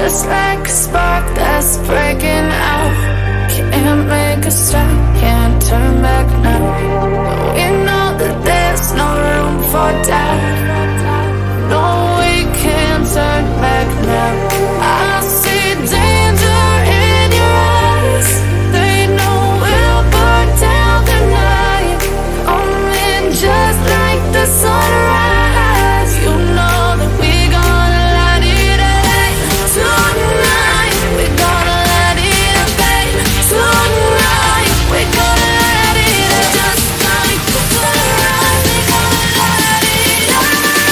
just like a spark that's breaking out. Can't make a stop, can't turn back now. We know that there's no room for doubt. No, we can't turn back now. I see danger in your eyes. They know we'll burn down the night. Coming just like the sunrise. You know that we gonna light it up tonight. We gonna light it up, babe. Tonight we gonna light it up just like the sunrise. We gonna light it up now.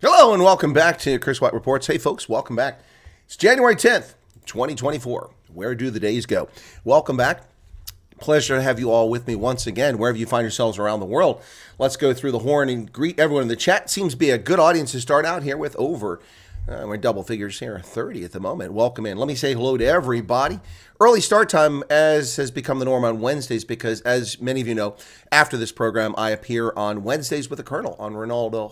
Hello and welcome back to Chris Wyatt Reports. Hey folks, welcome back. It's January 10th, 2024. Where do the days go? Welcome back. Pleasure to have you all with me once again, wherever you find yourselves around the world. Let's go through the horn and greet everyone in the chat. Seems to be a good audience to start out here with over, we're in double figures here, 30 at the moment. Welcome in. Let me say hello to everybody. Early start time, as has become the norm on Wednesdays, because as many of you know, after this program, I appear on Wednesdays with the Colonel on Ronaldo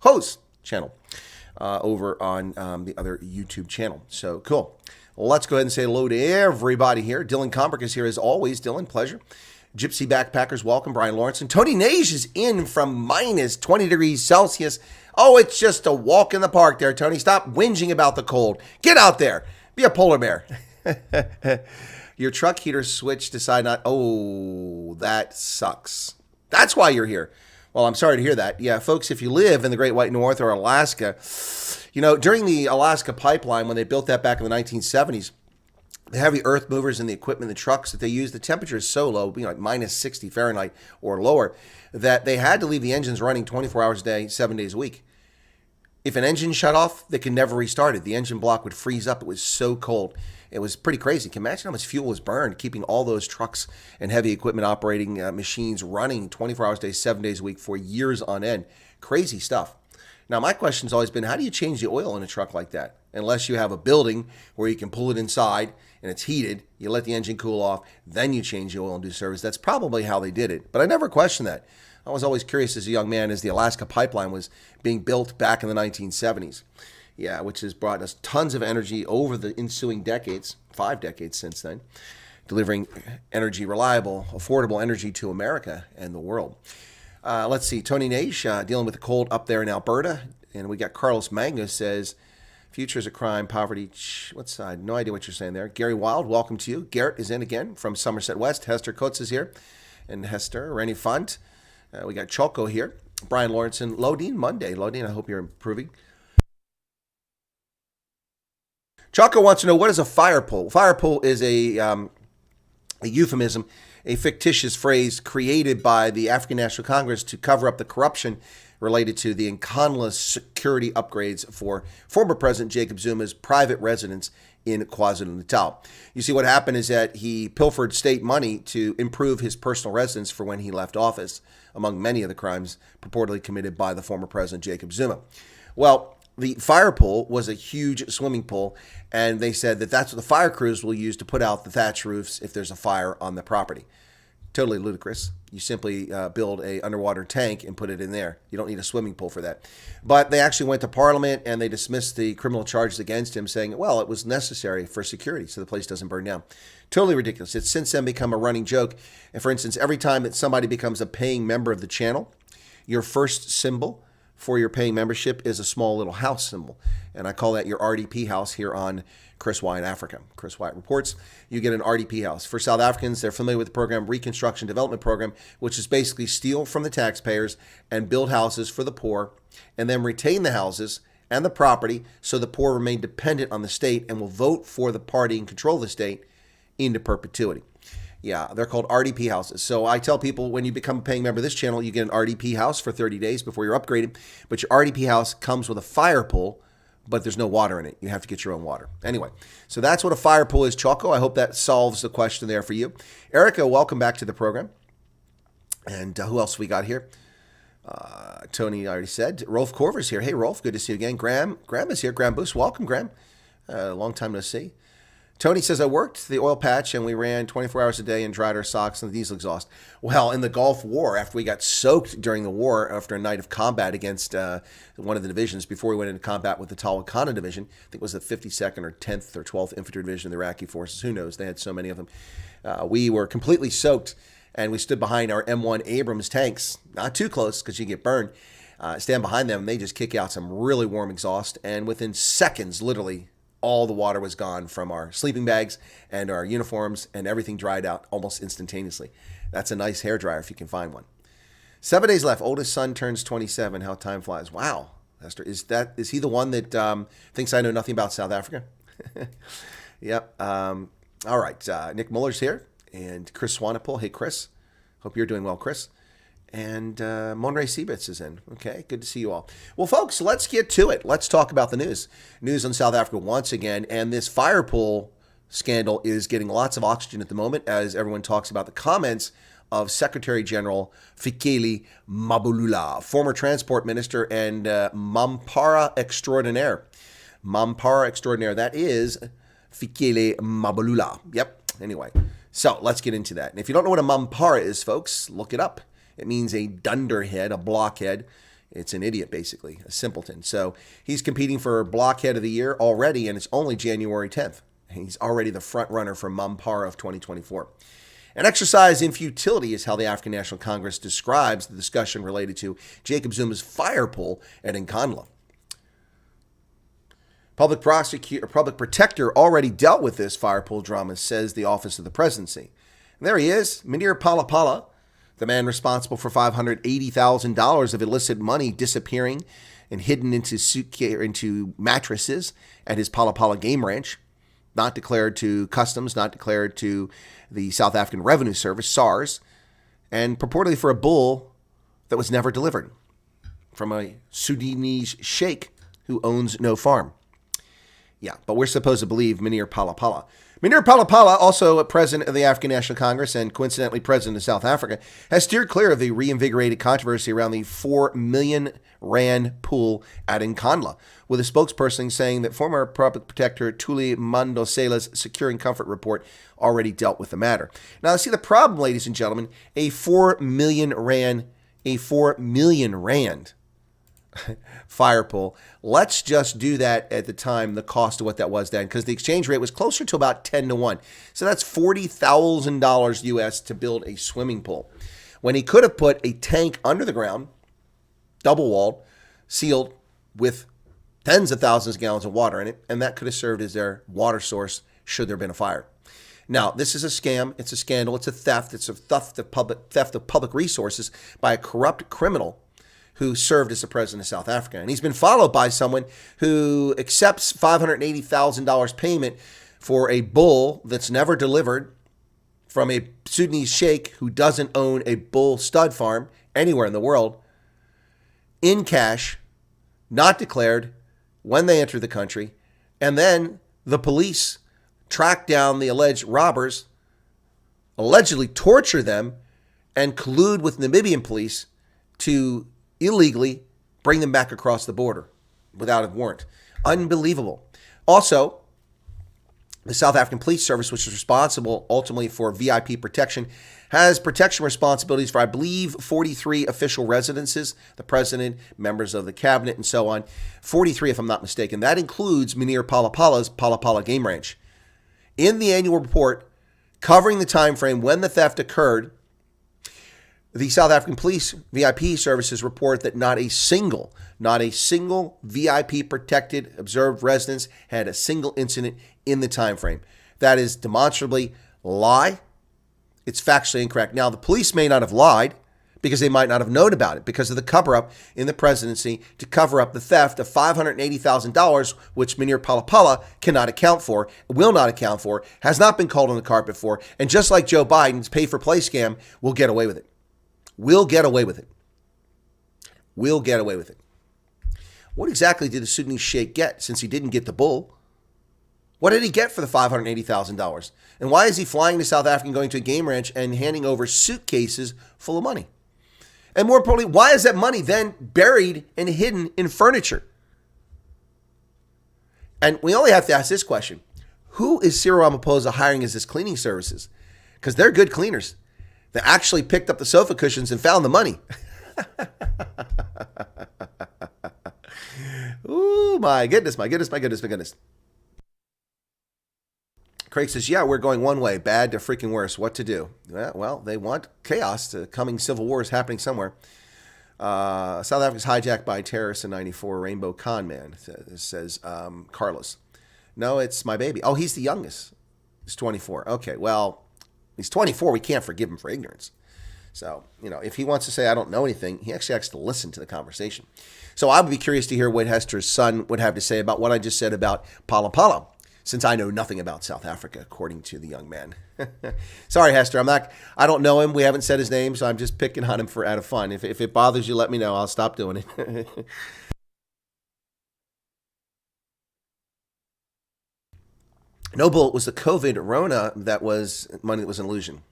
Host channel over on the other YouTube channel. So cool. Let's go ahead and say hello to everybody here. Dylan Combrick is here as always. Dylan, pleasure. Gypsy Backpackers, welcome. Brian Lawrence. And Tony Nage is in from minus 20 degrees Celsius. Oh, it's just a walk in the park there, Tony. Stop whinging about the cold. Get out there. Be a polar bear. Your truck heater switch decided not. Oh, that sucks. That's why you're here. Well, I'm sorry to hear that. Yeah, folks, if you live in the Great White North or Alaska, you know, during the Alaska pipeline, when they built that back in the 1970s, the heavy earth movers and the equipment, the trucks that they used, the temperature is so low, like minus 60 Fahrenheit or lower, that they had to leave the engines running 24 hours a day, 7 days a week. If an engine shut off, they could never restart it. The engine block would freeze up. It was so cold. It was pretty crazy. Can you imagine how much fuel was burned keeping all those trucks and heavy equipment operating machines running 24 hours a day, 7 days a week for years on end? Crazy stuff. Now, my question's always been, how do you change the oil in a truck like that? Unless you have a building where you can pull it inside and it's heated, you let the engine cool off, then you change the oil and do service. That's probably how they did it. But I never questioned that. I was always curious as a young man as the Alaska pipeline was being built back in the 1970s. Yeah, which has brought us tons of energy over the ensuing decades, 5 decades since then, delivering energy, reliable, affordable energy to America and the world. Let's see, Tony Nage dealing with the cold up there in Alberta. And we got Carlos Mango says, future is a crime, poverty, what side? No idea what you're saying there. Gary Wild, welcome to you. Garrett is in again from Somerset West. Hester Coates is here. And Hester, Rennie Funt. We got Choco here. Brian Lawrence and Lodine Monday. Lodine, I hope you're improving. Choco wants to know, what is a fire pole? Fire pole is a euphemism, a fictitious phrase created by the African National Congress to cover up the corruption related to the Nkandla security upgrades for former President Jacob Zuma's private residence in KwaZulu-Natal. You see, what happened is that he pilfered state money to improve his personal residence for when he left office, among many of the crimes purportedly committed by the former President Jacob Zuma. Well, the fire pole was a huge swimming pool, and they said that that's what the fire crews will use to put out the thatch roofs if there's a fire on the property. Totally ludicrous. You simply build a underwater tank and put it in there. You don't need a swimming pool for that. But they actually went to Parliament and they dismissed the criminal charges against him, saying, well, it was necessary for security so the place doesn't burn down. Totally ridiculous. It's since then become a running joke. And for instance, every time that somebody becomes a paying member of the channel, your first symbol for your paying membership is a small little house symbol. And I call that your RDP house here on Chris Wyatt Africa. Chris Wyatt Reports. You get an RDP house. For South Africans, they're familiar with the program Reconstruction Development Program, which is basically steal from the taxpayers and build houses for the poor, and then retain the houses and the property so the poor remain dependent on the state and will vote for the party in control of the state into perpetuity. Yeah, they're called RDP houses. So I tell people when you become a paying member of this channel, you get an RDP house for 30 days before you're upgraded. But your RDP house comes with a fire pool, but there's no water in it. You have to get your own water. Anyway, so that's what a fire pool is, Choco. I hope that solves the question there for you. Erica, welcome back to the program. And who else we got here? Tony, I already said. Rolf Corver's here. Hey, Rolf, good to see you again. Graham is here. Graham Boost, welcome, Graham. Long time no see. Tony says, I worked the oil patch and we ran 24 hours a day and dried our socks and the diesel exhaust. Well, in the Gulf War, after we got soaked during the war, after a night of combat against one of the divisions, before we went into combat with the Talon Division, I think it was the 52nd or 10th or 12th Infantry Division of the Iraqi forces. Who knows? They had so many of them. We were completely soaked and we stood behind our M1 Abrams tanks. Not too close because you get burned. Stand behind them. They just kick out some really warm exhaust. And within seconds, literally, all the water was gone from our sleeping bags and our uniforms, and everything dried out almost instantaneously. That's a nice hairdryer if you can find one. 7 days left. Oldest son turns 27. How time flies. Wow. Esther, is he the one that thinks I know nothing about South Africa? Yep. All right. Nick Muller's here, and Chris Swanepoel. Hey, Chris. Hope you're doing well, Chris. And Monray Seabitz is in. Okay, good to see you all. Well, folks, let's get to it. Let's talk about the news. News on South Africa once again. And this fire pool scandal is getting lots of oxygen at the moment as everyone talks about the comments of Secretary General Fikile Mbalula, former transport minister and Mampara extraordinaire. Mampara extraordinaire. That is Fikile Mbalula. Yep. Anyway, so let's get into that. And if you don't know what a Mampara is, folks, look it up. It means a dunderhead, a blockhead. It's an idiot, basically, a simpleton. So he's competing for Blockhead of the Year already, and it's only January 10th. He's already the front runner for Mampara of 2024. An exercise in futility is how the African National Congress describes the discussion related to Jacob Zuma's fire pool at Nkandla. Public protector already dealt with this fire pool drama, says the Office of the Presidency. And there he is, Munir Palapala, the man responsible for $580,000 of illicit money disappearing and hidden into mattresses at his Palapala game ranch, not declared to customs, not declared to the South African Revenue Service, SARS, and purportedly for a bull that was never delivered from a Sudanese sheikh who owns no farm. Yeah, but we're supposed to believe Munir Palapala. Munir Palapala, also a president of the African National Congress and coincidentally president of South Africa, has steered clear of the reinvigorated controversy around the 4 million rand pool at Nkandla, with a spokesperson saying that former public protector Thuli Mandosela's Secure and Comfort report already dealt with the matter. Now, see the problem, ladies and gentlemen, a 4 million rand fire pool. Let's just do that at the time, the cost of what that was then, because the exchange rate was closer to about 10 to 1. So that's $40,000 US to build a swimming pool. When he could have put a tank under the ground, double-walled, sealed, with tens of thousands of gallons of water in it, and that could have served as their water source should there have been a fire. Now, this is a scam. It's a scandal. It's a theft. It's a theft of public resources by a corrupt criminal who served as the president of South Africa. And he's been followed by someone who accepts $580,000 payment for a bull that's never delivered from a Sudanese sheikh who doesn't own a bull stud farm anywhere in the world, in cash, not declared when they enter the country. And then the police track down the alleged robbers, allegedly torture them, and collude with Namibian police to illegally bring them back across the border without a warrant. Unbelievable. Also, the South African Police Service, which is responsible ultimately for VIP protection, has protection responsibilities for, I believe, 43 official residences, the president, members of the cabinet, and so on. 43, if I'm not mistaken. That includes Munir Palapala's Palapala Game Ranch. In the annual report covering the time frame when the theft occurred, The South African police VIP services report that not a single VIP protected observed residence had a single incident in the time frame. That is demonstrably lie. It's factually incorrect. Now, the police may not have lied because they might not have known about it because of the cover-up in the presidency to cover up the theft of $580,000, which Mynheer Palapala cannot account for, will not account for, has not been called on the carpet for, and just like Joe Biden's pay-for-play scam, will get away with it. We'll get away with it. We'll get away with it. What exactly did the Sudanese sheikh get since he didn't get the bull? What did he get for the $580,000? And why is he flying to South Africa and going to a game ranch and handing over suitcases full of money? And more importantly, why is that money then buried and hidden in furniture? And we only have to ask this question. Who is Cyril Ramaphosa hiring as his cleaning services? Because they're good cleaners. They actually picked up the sofa cushions and found the money. Ooh, my goodness. Craig says, yeah, we're going one way, bad to freaking worse. What to do? Well, they want chaos. The coming civil war is happening somewhere. South Africa's hijacked by terrorists in 94, Rainbow Con Man, says Carlos. No, it's my baby. Oh, he's the youngest. He's 24. Okay, well, he's 24. We can't forgive him for ignorance. So, if he wants to say, I don't know anything, he actually has to listen to the conversation. So I would be curious to hear what Hester's son would have to say about what I just said about Palapala, since I know nothing about South Africa, according to the young man. Sorry, Hester, I don't know him. We haven't said his name, so I'm just picking on him out of fun. If it bothers you, let me know. I'll stop doing it. No, it was the COVID Rona that was money that was an illusion.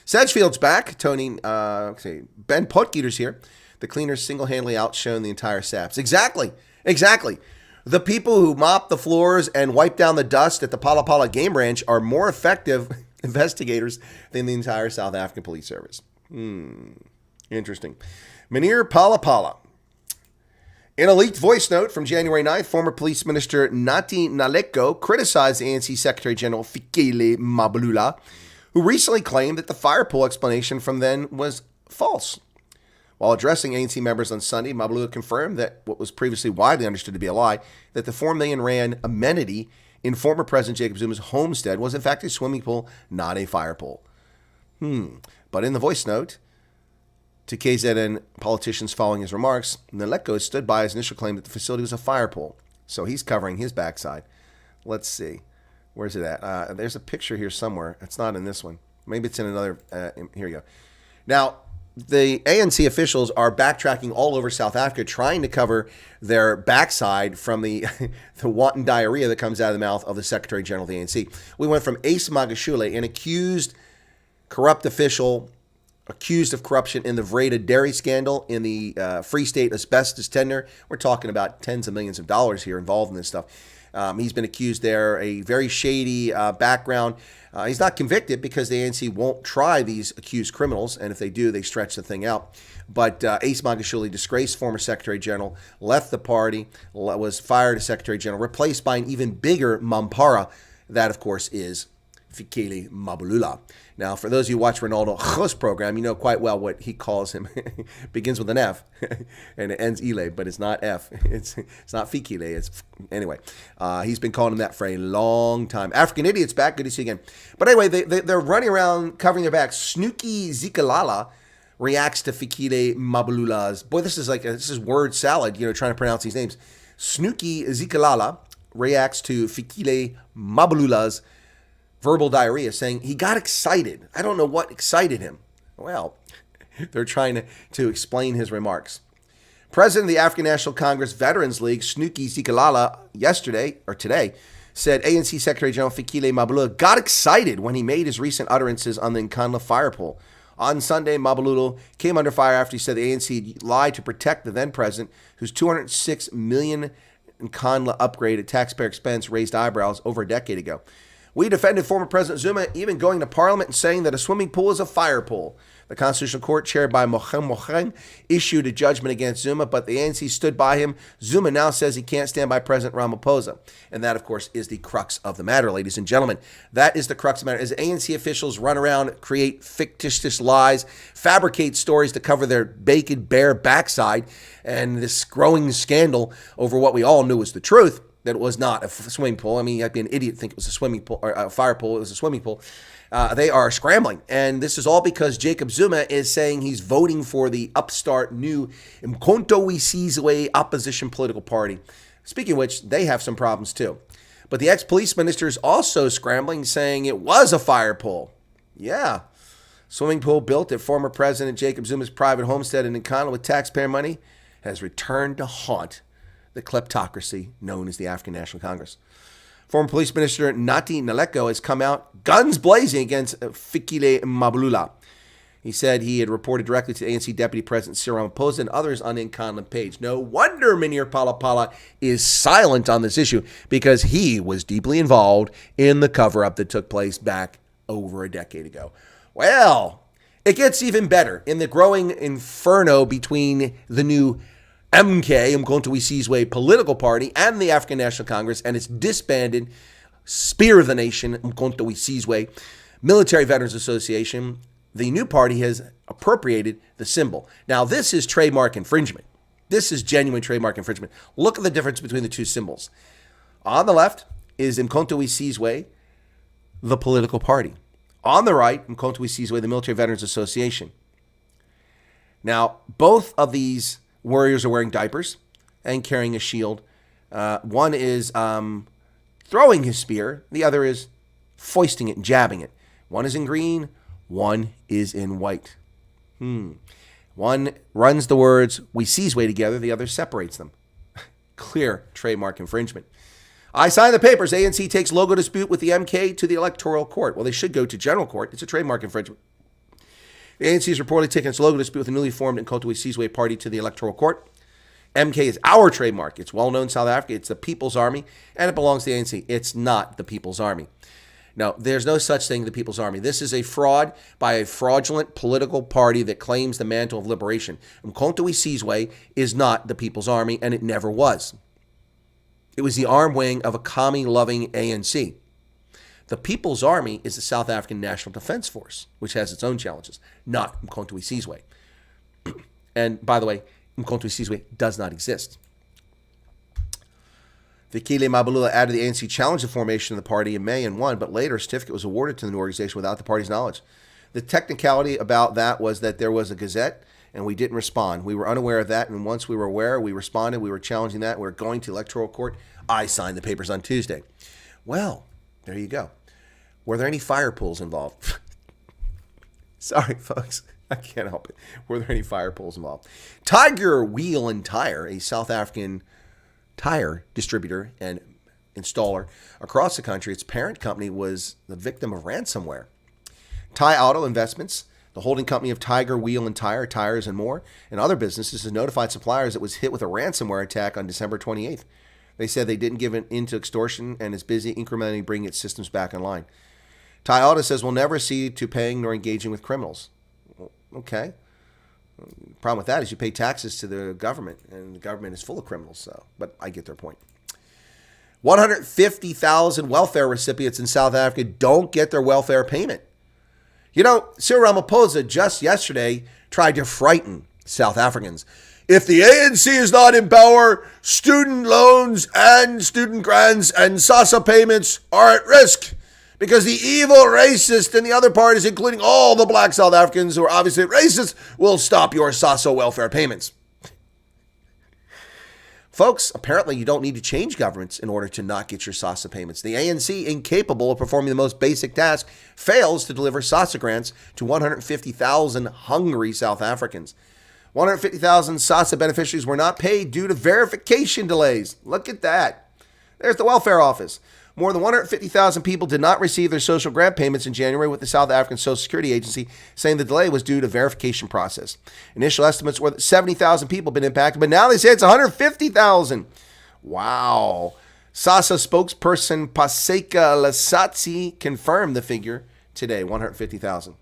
Sedgefield's back. Tony, Ben Potgieter's here. The cleaners single-handedly outshone the entire SAPs. Exactly. The people who mop the floors and wipe down the dust at the Palapala Game Ranch are more effective investigators than the entire South African police service. Interesting. Mynheer Palapala. In a leaked voice note from January 9th, former police minister Nathi Ngaleko criticized the ANC Secretary General Fikile Mbalula, who recently claimed that the fire pool explanation from then was false. While addressing ANC members on Sunday, Mbalula confirmed that what was previously widely understood to be a lie, that the 4 million rand amenity in former President Jacob Zuma's homestead was in fact a swimming pool, not a fire pool. But in the voice note to KZN politicians following his remarks, Ngaleko stood by his initial claim that the facility was a fire pool. So he's covering his backside. Let's see. Where's it at? There's a picture here somewhere. It's not in this one. Maybe it's in another. Here you go. Now, the ANC officials are backtracking all over South Africa, trying to cover their backside from the wanton diarrhea that comes out of the mouth of the Secretary General of the ANC. We went from Ace Magashule, an accused corrupt official, accused of corruption in the Vreda dairy scandal, in the Free State asbestos tender. We're talking about tens of millions of dollars here involved in this stuff. He's been accused there, a very shady background. He's not convicted because the ANC won't try these accused criminals, and if they do, they stretch the thing out. But Ace Magashule, disgraced former Secretary General, left the party, was fired as Secretary General, replaced by an even bigger Mampara. That, of course, is Fikile Mbalula. Now, for those of you who watch Ronaldo Khos program, you know quite well what he calls him. Begins with an F, and it ends Ile, but it's not F. It's not Fikile. Anyway. He's been calling him that for a long time. African Idiot's back. Good to see you again. But anyway, they're running around covering their backs. Snooki Zikalala reacts to Fikile Mbalula's. Boy, this is word salad. Trying to pronounce these names. Snooki Zikalala reacts to Fikile Mbalula's verbal diarrhea, saying he got excited. I don't know what excited him. Well, they're trying to explain his remarks. President of the African National Congress Veterans League, Snooki Zikalala, today, said ANC Secretary General Fikile Mbalula got excited when he made his recent utterances on the Nkandla fire pool. On Sunday, Mbalula came under fire after he said the ANC lied to protect the then president, whose 206 million Nkandla upgrade at taxpayer expense raised eyebrows over a decade ago. We defended former President Zuma, even going to Parliament and saying that a swimming pool is a fire pool. The Constitutional Court, chaired by Mohem, issued a judgment against Zuma, but the ANC stood by him. Zuma now says he can't stand by President Ramaphosa. And that, of course, is the crux of the matter, ladies and gentlemen. That is the crux of the matter. As ANC officials run around, create fictitious lies, fabricate stories to cover their naked, bare backside, and this growing scandal over what we all knew was the truth, that it was not a swimming pool. I mean, I'd be an idiot to think it was a swimming pool or a fire pool. It was a swimming pool. They are scrambling. And this is all because Jacob Zuma is saying he's voting for the upstart new Mkhonto we Sizwe opposition political party. Speaking of which, they have some problems too. But the ex-police minister is also scrambling, saying it was a fire pool. Yeah. Swimming pool built at former President Jacob Zuma's private homestead in Nkandla with taxpayer money has returned to haunt the kleptocracy known as the African National Congress. Former Police Minister Nati Naleko has come out guns blazing against Fikile Mabulula. He said he had reported directly to the ANC Deputy President Cyril Ramaphosa and others on the Nkandla page. No wonder Minir Palapala is silent on this issue, because he was deeply involved in the cover-up that took place back over a decade ago. Well, it gets even better in the growing inferno between the new Mkhonto we Sizwe political party and the African National Congress and its disbanded Spear of the Nation, Mkhonto we Sizwe Military Veterans Association. The new party has appropriated the symbol. Now, this is trademark infringement. This is genuine trademark infringement. Look at the difference between the two symbols. On the left is Mkhonto we Sizwe, the political party. On the right, Mkhonto we Sizwe, the Military Veterans Association. Now, both of these warriors are wearing diapers and carrying a shield. One is throwing his spear. The other is foisting it and jabbing it. One is in green. One is in white. One runs the words "we Sizwe" together. The other separates them. Clear trademark infringement. I sign the papers. ANC takes logo dispute with the MK to the electoral court. Well, they should go to general court. It's a trademark infringement. The ANC is reportedly taking its logo dispute with the newly formed Mkhonto we Sizwe party to the electoral court. MK is our trademark. It's well-known in South Africa. It's the People's Army, and it belongs to the ANC. It's not the People's Army. No, there's no such thing as the People's Army. This is a fraud by a fraudulent political party that claims the mantle of liberation. Mkhonto we Sizwe is not the People's Army, and it never was. It was the arm wing of a commie-loving ANC. The People's Army is the South African National Defense Force, which has its own challenges, not Mkhonto we Sizwe. And by the way, Mkhonto we Sizwe does not exist. Fikile Mabulula added the ANC challenged the formation of the party in May and won, but later a certificate was awarded to the new organization without the party's knowledge. The technicality about that was that there was a gazette and we didn't respond. We were unaware of that, and once we were aware, we responded. We were challenging that. We were going to electoral court. I signed the papers on Tuesday. Well, there you go. Were there any fire pools involved? Sorry, folks. I can't help it. Were there any fire pools involved? Tiger Wheel and Tire, a South African tire distributor and installer across the country, its parent company was the victim of ransomware. Thai Auto Investments, the holding company of Tiger Wheel and Tire, tires and more, and other businesses, has notified suppliers it was hit with a ransomware attack on December 28th. They said they didn't give in to extortion and is busy incrementally bringing its systems back online. Thai Auto says we'll never cede to paying nor engaging with criminals. Well, okay. The problem with that is you pay taxes to the government, and the government is full of criminals. So, but I get their point. 150,000 welfare recipients in South Africa don't get their welfare payment. You know, Cyril Ramaphosa just yesterday tried to frighten South Africans. If the ANC is not in power, student loans and student grants and SASSA payments are at risk because the evil racist in the other parties, including all the black South Africans who are obviously racist, will stop your SASSA welfare payments. Folks, apparently you don't need to change governments in order to not get your SASSA payments. The ANC, incapable of performing the most basic task, fails to deliver SASSA grants to 150,000 hungry South Africans. 150,000 SASSA beneficiaries were not paid due to verification delays. Look at that. There's the welfare office. More than 150,000 people did not receive their social grant payments in January, with the South African Social Security Agency saying the delay was due to verification process. Initial estimates were that 70,000 people have been impacted, but now they say it's 150,000. Wow. SASA spokesperson Paseka Lasatsi confirmed the figure today, 150,000.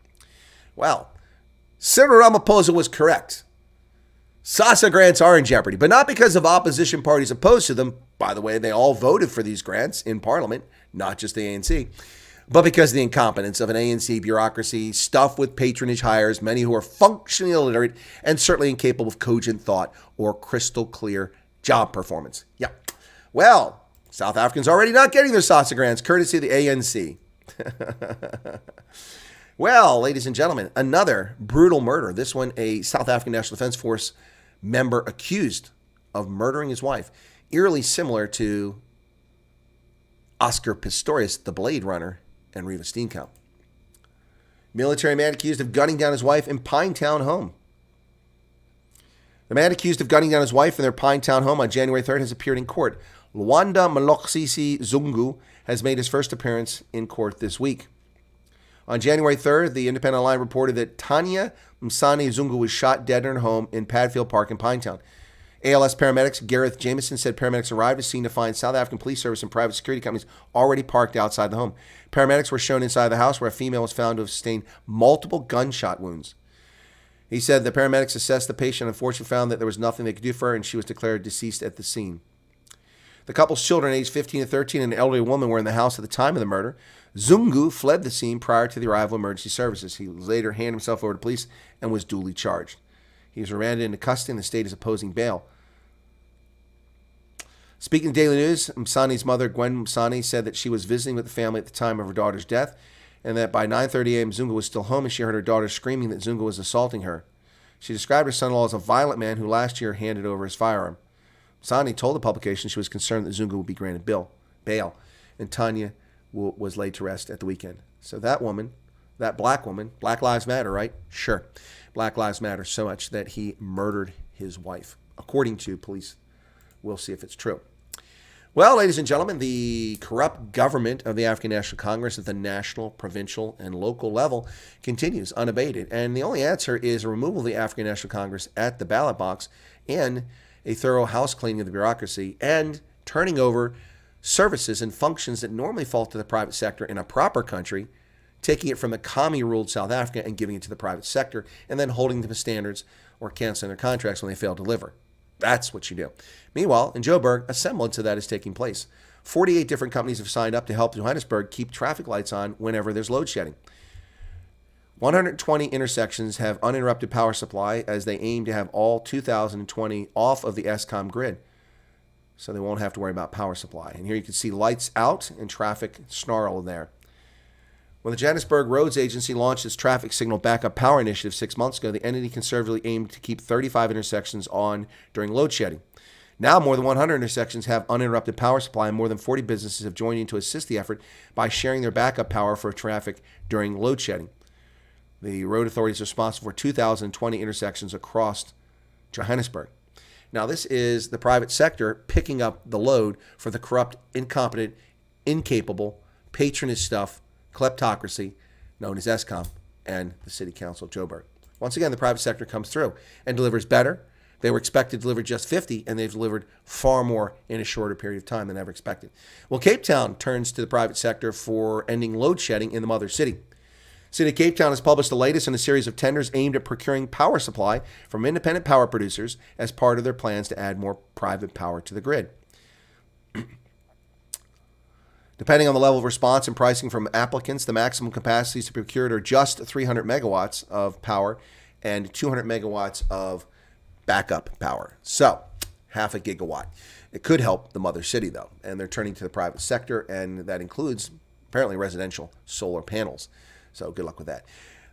Well, Cyril Ramaphosa was correct. SASA grants are in jeopardy, but not because of opposition parties opposed to them. By the way, they all voted for these grants in Parliament, not just the ANC, but because of the incompetence of an ANC bureaucracy stuffed with patronage hires, many who are functionally illiterate and certainly incapable of cogent thought or crystal clear job performance. Yeah. Well, South Africans are already not getting their SASA grants, courtesy of the ANC. Well, ladies and gentlemen, another brutal murder. This one, a South African National Defense Force member accused of murdering his wife. Eerily similar to Oscar Pistorius, the Blade Runner, and Reva Steenkamp. Military man accused of gunning down his wife in Pinetown home. The man accused of gunning down his wife in their Pinetown home on January 3rd has appeared in court. Luanda Maloksisi Zungu has made his first appearance in court this week. On January 3rd, the Independent Line reported that Tanya Msani Zungu was shot dead in her home in Padfield Park in Pinetown. ALS paramedics Gareth Jameson said paramedics arrived at scene to find South African police service and private security companies already parked outside the home. Paramedics were shown inside the house where a female was found to have sustained multiple gunshot wounds. He said the paramedics assessed the patient and unfortunately found that there was nothing they could do for her and she was declared deceased at the scene. The couple's children, aged 15 and 13, and an elderly woman were in the house at the time of the murder. Zungu fled the scene prior to the arrival of emergency services. He later handed himself over to police and was duly charged. He was remanded into custody and the state is opposing bail. Speaking to Daily News, Msani's mother, Gwen Msani, said that she was visiting with the family at the time of her daughter's death and that by 9:30 a.m. Zungu was still home and she heard her daughter screaming that Zungu was assaulting her. She described her son-in-law as a violent man who last year handed over his firearm. Msani told the publication she was concerned that Zungu would be granted bail, and Tanya was laid to rest at the weekend. So that woman, that black woman, Black Lives Matter, right? Sure. Black Lives Matter so much that he murdered his wife, according to police. We'll see if it's true. Well, ladies and gentlemen, the corrupt government of the African National Congress at the national, provincial, and local level continues unabated. And the only answer is a removal of the African National Congress at the ballot box and a thorough house cleaning of the bureaucracy and turning over services and functions that normally fall to the private sector in a proper country, taking it from the commie-ruled South Africa and giving it to the private sector, and then holding them to standards or canceling their contracts when they fail to deliver. That's what you do. Meanwhile, in Joburg, a semblance of that is taking place. 48 different companies have signed up to help Johannesburg keep traffic lights on whenever there's load shedding. 120 intersections have uninterrupted power supply as they aim to have all 2020 off of the Eskom grid, so they won't have to worry about power supply. And here you can see lights out and traffic snarl there. When the Johannesburg Roads Agency launched its traffic signal backup power initiative 6 months ago, the entity conservatively aimed to keep 35 intersections on during load shedding. Now more than 100 intersections have uninterrupted power supply, and more than 40 businesses have joined in to assist the effort by sharing their backup power for traffic during load shedding. The road authority is responsible for 2,020 intersections across Johannesburg. Now, this is the private sector picking up the load for the corrupt, incompetent, incapable, patronage stuff, kleptocracy known as Eskom and the City Council of Joburg. Once again, the private sector comes through and delivers better. They were expected to deliver just 50, and they've delivered far more in a shorter period of time than ever expected. Well, Cape Town turns to the private sector for ending load shedding in the mother city. City of Cape Town has published the latest in a series of tenders aimed at procuring power supply from independent power producers as part of their plans to add more private power to the grid. Depending on the level of response and pricing from applicants, the maximum capacities to be procured are just 300 megawatts of power and 200 megawatts of backup power. So, half a gigawatt. It could help the mother city, though, and they're turning to the private sector, and that includes apparently residential solar panels. So good luck with that.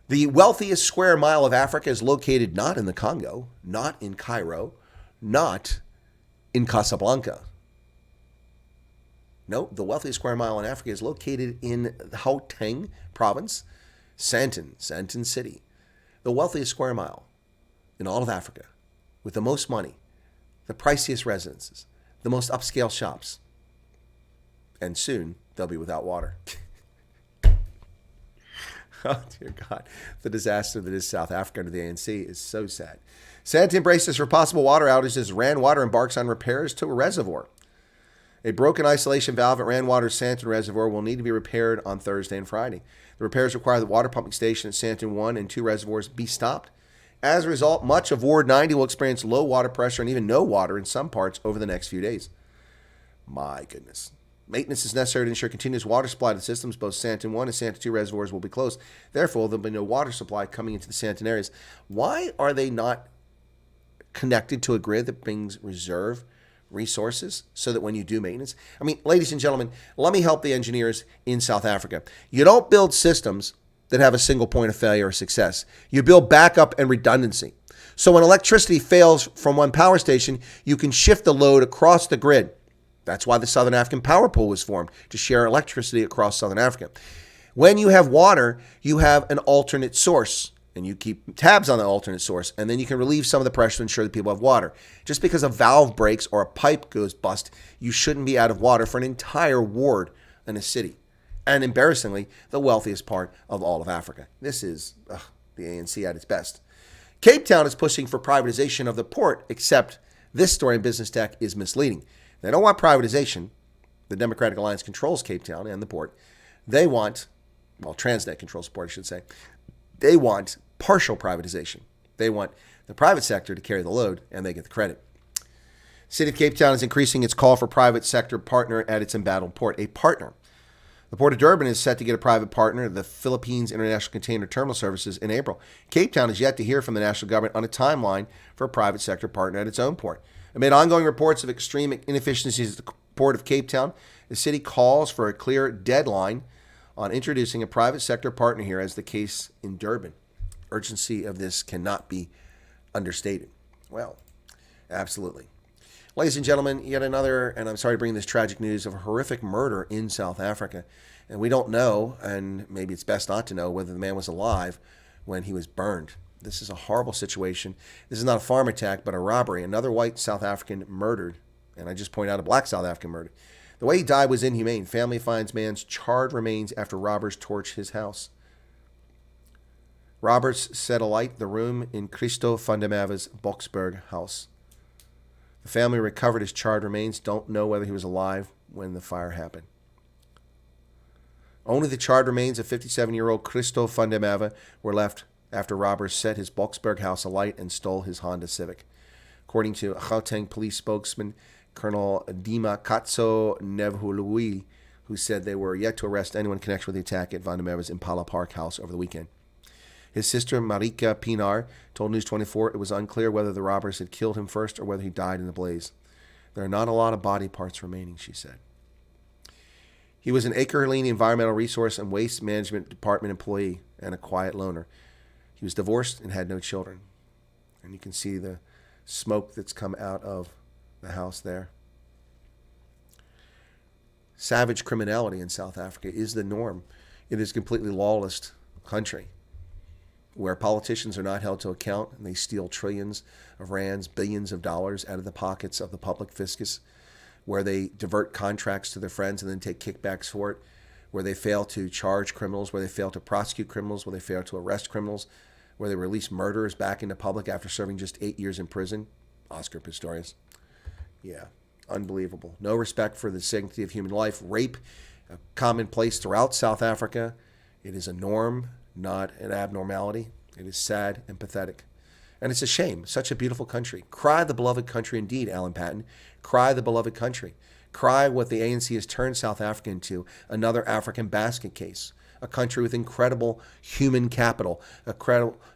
The wealthiest square mile of Africa is located not in the Congo, not in Cairo, not in Casablanca. No, the wealthiest square mile in Africa is located in Gauteng province, Sandton City. The wealthiest square mile in all of Africa, with the most money, the priciest residences, the most upscale shops. And soon, they'll be without water. Oh, dear God. The disaster that is South Africa under the ANC is so sad. Sandton braces for possible water outages as Ran Water embarks on repairs to a reservoir. A broken isolation valve at Randwater's Santon Reservoir will need to be repaired on Thursday and Friday. The repairs require the water pumping station at Santon 1 and 2 reservoirs be stopped. As a result, much of Ward 90 will experience low water pressure and even no water in some parts over the next few days. My goodness. Maintenance is necessary to ensure continuous water supply to the systems. Both Santon 1 and Santon 2 reservoirs will be closed. Therefore, there will be no water supply coming into the Santon areas. Why are they not connected to a grid that brings reserve resources so that when you do maintenance? I mean, ladies and gentlemen, let me help the engineers in South Africa. You don't build systems that have a single point of failure or success. You build backup and redundancy. So when electricity fails from one power station, you can shift the load across the grid. That's why the Southern African Power Pool was formed, to share electricity across Southern Africa. When you have water, you have an alternate source, and you keep tabs on the alternate source, and then you can relieve some of the pressure to ensure that people have water. Just because a valve breaks or a pipe goes bust, you shouldn't be out of water for an entire ward in a city. And embarrassingly, the wealthiest part of all of Africa. This is the ANC at its best. Cape Town is pushing for privatization of the port, except this story in Business Tech is misleading. They don't want privatization. The Democratic Alliance controls Cape Town and the port. They want, well, Transnet controls the port, I should say. They want partial privatization. They want the private sector to carry the load, and they get the credit. City of Cape Town is increasing its call for private sector partner at its embattled port. A partner. The Port of Durban is set to get a private partner, the Philippines International Container Terminal Services, in April. Cape Town is yet to hear from the national government on a timeline for a private sector partner at its own port. Amid ongoing reports of extreme inefficiencies at the Port of Cape Town, the city calls for a clear deadline on introducing a private sector partner here, as the case in Durban. Urgency of this cannot be understated. Well, absolutely. Ladies and gentlemen, yet another, and I'm sorry to bring this tragic news, of a horrific murder in South Africa. And we don't know, and maybe it's best not to know, whether the man was alive when he was burned. This is a horrible situation. This is not a farm attack, but a robbery. Another white South African murdered, and I just point out a black South African murdered. The way he died was inhumane. Family finds man's charred remains after robbers torch his house. Robbers set alight the room in Christo van der Merwe's Boksburg house. The family recovered his charred remains. Don't know whether he was alive when the fire happened. Only the charred remains of 57-year-old Christo van der Merwe were left after robbers set his Boksburg house alight and stole his Honda Civic. According to Gauteng police spokesman Colonel Dima Katso Nevhului, who said they were yet to arrest anyone in connection with the attack at van der Merwe's Impala Park house over the weekend. His sister, Marika Pinar, told News 24 it was unclear whether the robbers had killed him first or whether he died in the blaze. There are not a lot of body parts remaining, she said. He was an Ekurhuleni Environmental Resource and Waste Management Department employee and a quiet loner. He was divorced and had no children. And you can see the smoke that's come out of the house there. Savage criminality in South Africa is the norm. It is a completely lawless country where politicians are not held to account and they steal trillions of rands, billions of dollars out of the pockets of the public fiscus, where they divert contracts to their friends and then take kickbacks for it, where they fail to charge criminals, where they fail to prosecute criminals, where they fail to arrest criminals, where they release murderers back into public after serving just 8 years in prison. Oscar Pistorius. Yeah, unbelievable. No respect for the sanctity of human life. Rape, a commonplace throughout South Africa. It is a norm, not an abnormality. It is sad and pathetic. And it's a shame. Such a beautiful country. Cry the beloved country indeed, Alan Patton. Cry the beloved country. Cry what the ANC has turned South Africa into, another African basket case. A country with incredible human capital,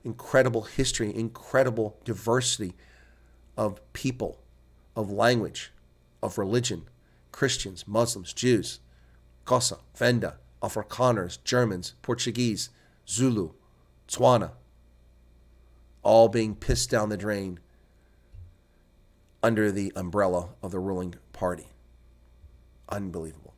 incredible history, incredible diversity of people, of language, of religion, Christians, Muslims, Jews, Xhosa, Venda, Afrikaners, Germans, Portuguese, Zulu, Tswana, all being pissed down the drain under the umbrella of the ruling party. Unbelievable.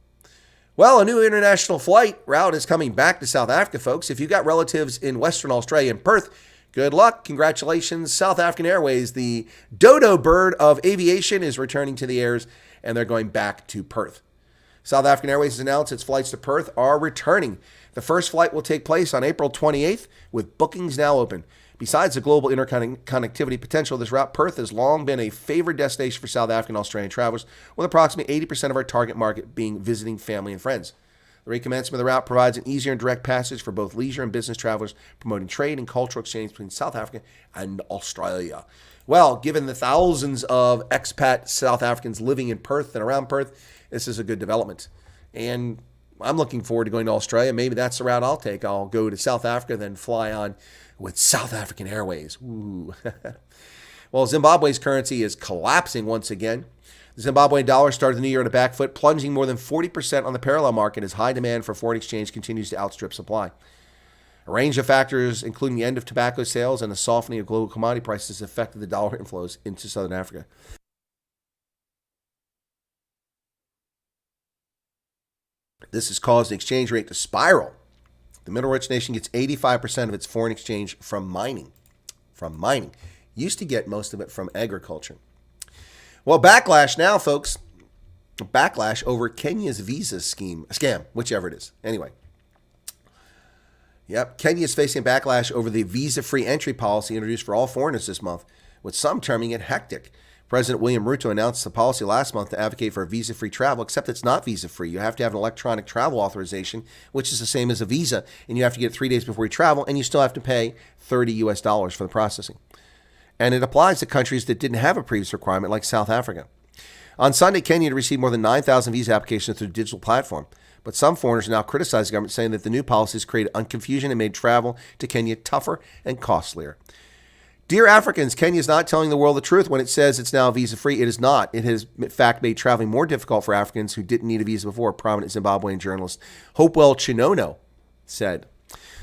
Well, a new international flight route is coming back to South Africa, folks. If you've got relatives in Western Australia and Perth, good luck. Congratulations. South African Airways, the dodo bird of aviation, is returning to the airs, and they're going back to Perth. South African Airways has announced its flights to Perth are returning. The first flight will take place on April 28th, with bookings now open. Besides the global interconnectivity potential of this route, Perth has long been a favored destination for South African and Australian travelers, with approximately 80% of our target market being visiting family and friends. The recommencement of the route provides an easier and direct passage for both leisure and business travelers, promoting trade and cultural exchange between South Africa and Australia. Well, given the thousands of expat South Africans living in Perth and around Perth, this is a good development. And I'm looking forward to going to Australia. Maybe that's the route I'll take. I'll go to South Africa, then fly on with South African Airways. Ooh. Well, Zimbabwe's currency is collapsing once again. The Zimbabwean dollar started the new year on a back foot, plunging more than 40% on the parallel market as high demand for foreign exchange continues to outstrip supply. A range of factors, including the end of tobacco sales and the softening of global commodity prices, affected the dollar inflows into Southern Africa. This has caused the exchange rate to spiral. The mineral-rich nation gets 85% of its foreign exchange from mining. Used to get most of it from agriculture. Well, backlash now, folks. Backlash over Kenya's visa scam, whichever it is. Anyway. Yep, Kenya is facing backlash over the visa-free entry policy introduced for all foreigners this month, with some terming it hectic. President William Ruto announced the policy last month to advocate for visa-free travel, except it's not visa-free. You have to have an electronic travel authorization, which is the same as a visa, and you have to get it 3 days before you travel, and you still have to pay $30 for the processing. And it applies to countries that didn't have a previous requirement, like South Africa. On Sunday, Kenya had received more than 9,000 visa applications through the digital platform, but some foreigners now criticize the government, saying that the new policies created confusion and made travel to Kenya tougher and costlier. Dear Africans, Kenya is not telling the world the truth when it says it's now visa-free. It is not. It has, in fact, made traveling more difficult for Africans who didn't need a visa before, prominent Zimbabwean journalist Hopewell Chinono said.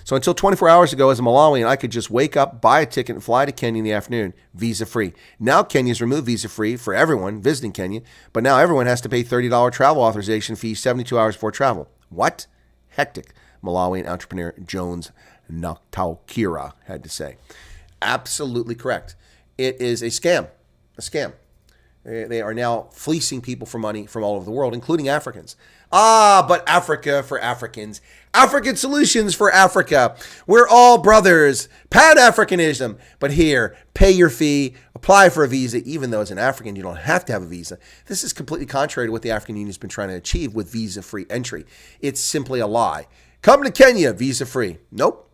So until 24 hours ago, as a Malawian, I could just wake up, buy a ticket, and fly to Kenya in the afternoon, visa-free. Now Kenya's removed visa-free for everyone visiting Kenya, but now everyone has to pay $30 travel authorization fee 72 hours before travel. What? Hectic, Malawian entrepreneur Jones Nataukira had to say. Absolutely correct. It is a scam. They are now fleecing people for money from all over the world, including Africans. But Africa for Africans. African solutions for Africa. We're all brothers. Pan-Africanism. But here, pay your fee, apply for a visa, even though as an African you don't have to have a visa. This is completely contrary to what the African Union has been trying to achieve with visa-free entry. It's simply a lie. Come to Kenya, visa-free. Nope.